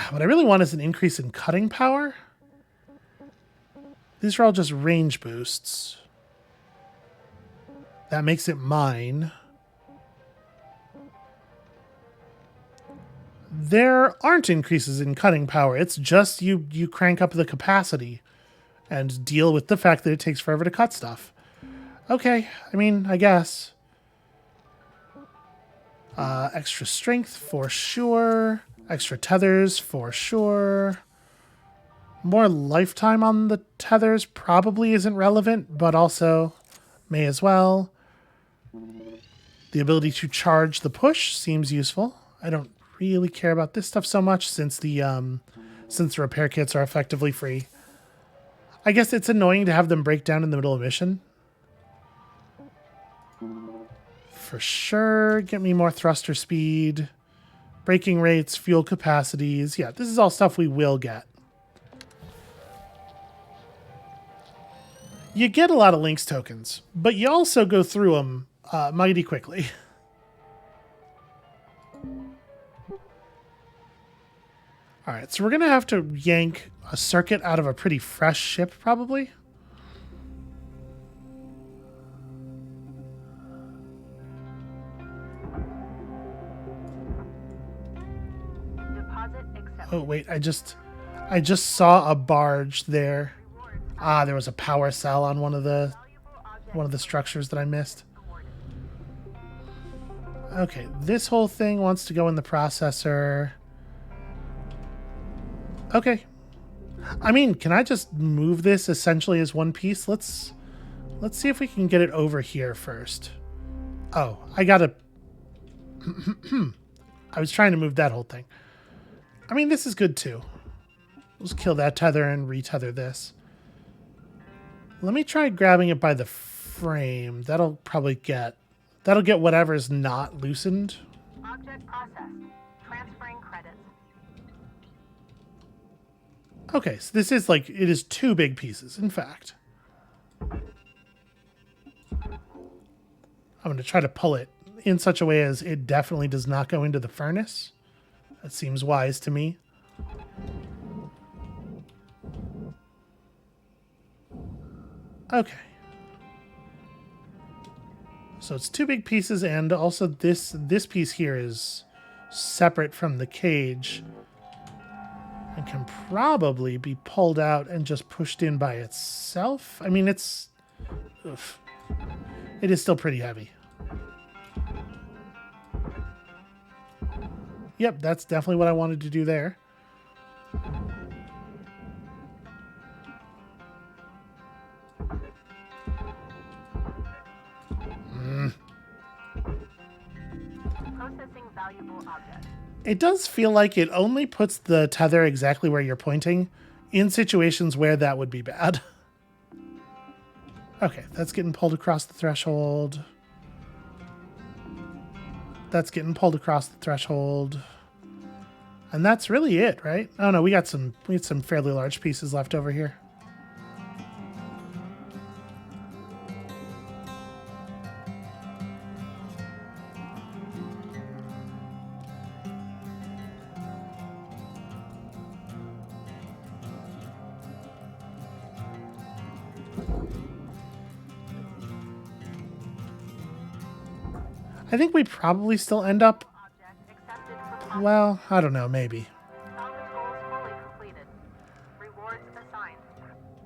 What I really want is an increase in cutting power. These are all just range boosts. That makes it mine. There aren't increases in cutting power. It's just you crank up the capacity and deal with the fact that it takes forever to cut stuff. Okay, I mean, I guess. Extra strength for sure. Extra tethers for sure. More lifetime on the tethers probably isn't relevant, but also may as well. The ability to charge the push seems useful. I don't really care about this stuff so much since the repair kits are effectively free. I guess it's annoying to have them break down in the middle of mission. For sure, get me more thruster speed, braking rates, fuel capacities. Yeah, this is all stuff we will get. You get a lot of links tokens, but you also go through them mighty quickly. All right, so we're going to have to yank a circuit out of a pretty fresh ship, probably. Deposit accepted. Oh, wait, I just saw a barge there. Ah, there was a power cell on one of the structures that I missed. Okay, this whole thing wants to go in the processor. Okay. I mean, can I just move this essentially as one piece? Let's see if we can get it over here first. Oh, I gotta... I was trying to move that whole thing. I mean, this is good too. Let's kill that tether and retether this. Let me try grabbing it by the frame. That'll get whatever's not loosened. Object processed. Transferring credits. Okay, so this is like, it is two big pieces, in fact. I'm going to try to pull it in such a way as it definitely does not go into the furnace. That seems wise to me. Okay. So it's two big pieces, and also this piece here is separate from the cage and can probably be pulled out and just pushed in by itself. I mean, it is still pretty heavy. Yep, that's definitely what I wanted to do there. Processing valuable object. It does feel like it only puts the tether exactly where you're pointing in situations where that would be bad. Okay, that's getting pulled across the threshold. That's getting pulled across the threshold. And that's really it, right? Oh no, we got some fairly large pieces left over here. I think we probably still end up... Object accepted from Well, I don't know, maybe. salvage goals fully completed. Rewards assigned.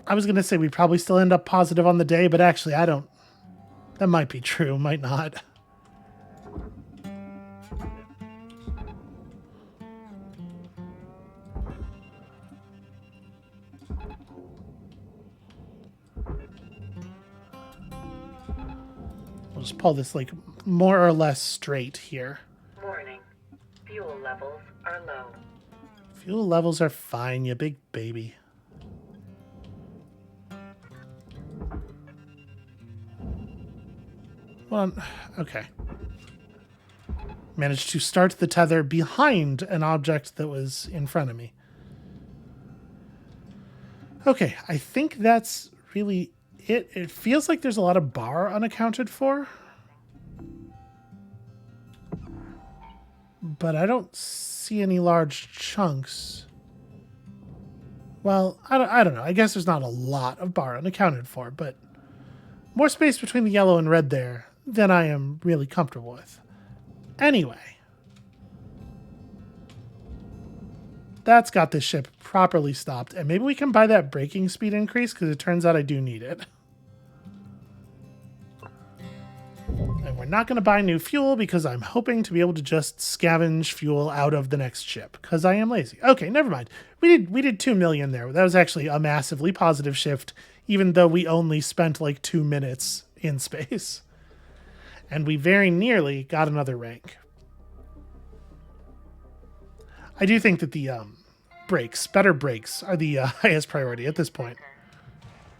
I was going to say we probably still end up positive on the day, but actually I don't... That might be true, might not. We'll just pull this like more or less straight here. Warning. Fuel levels are low. Fuel levels are fine, you big baby. Well, okay. Managed to start the tether behind an object that was in front of me. Okay, I think that's really it. It feels like there's a lot of bar unaccounted for. But I don't see any large chunks. Well, I don't know. I guess there's not a lot of bar unaccounted for, but more space between the yellow and red there than I am really comfortable with. Anyway. That's got this ship properly stopped, and maybe we can buy that braking speed increase, because it turns out I do need it. And we're not going to buy new fuel because I'm hoping to be able to just scavenge fuel out of the next ship because I am lazy. Okay, never mind. We did 2 million there. That was actually a massively positive shift, even though we only spent like 2 minutes in space. And we very nearly got another rank. I do think that the better brakes are the highest priority at this point.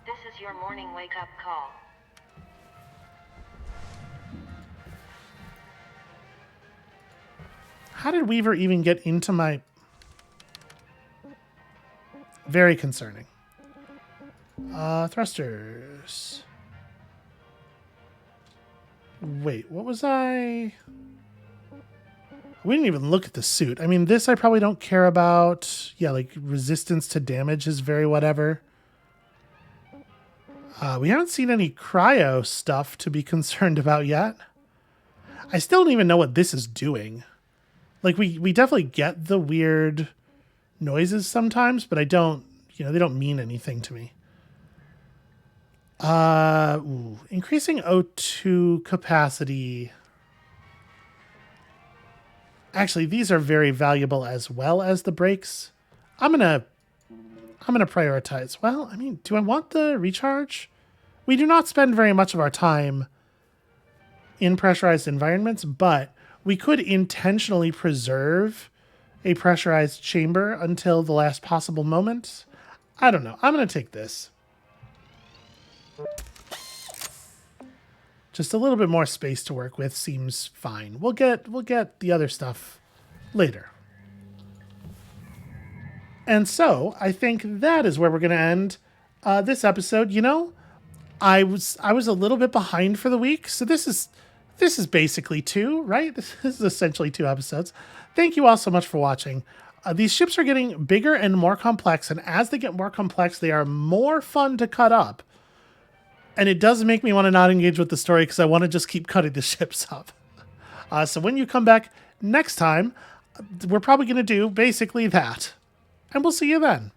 This is your morning wake-up call. How did Weaver even get into my... Very concerning. Thrusters. Wait, what was I... We didn't even look at the suit. I mean, this I probably don't care about. Yeah, like resistance to damage is very whatever. We haven't seen any cryo stuff to be concerned about yet. I still don't even know what this is doing. Like, we definitely get the weird noises sometimes, but I don't, they don't mean anything to me. Increasing O2 capacity. Actually, these are very valuable as well as the brakes. I'm gonna prioritize. Well, I mean, do I want the recharge? We do not spend very much of our time in pressurized environments, but we could intentionally preserve a pressurized chamber until the last possible moment. I don't know. I'm going to take this. Just a little bit more space to work with seems fine. We'll get the other stuff later. And so I think that is where we're going to end this episode. I was a little bit behind for the week, so this is basically 2, right? This is essentially 2 episodes. Thank you all so much for watching. These ships are getting bigger and more complex, and as they get more complex, they are more fun to cut up. And it does make me want to not engage with the story because I want to just keep cutting the ships up. So when you come back next time, we're probably going to do basically that. And we'll see you then.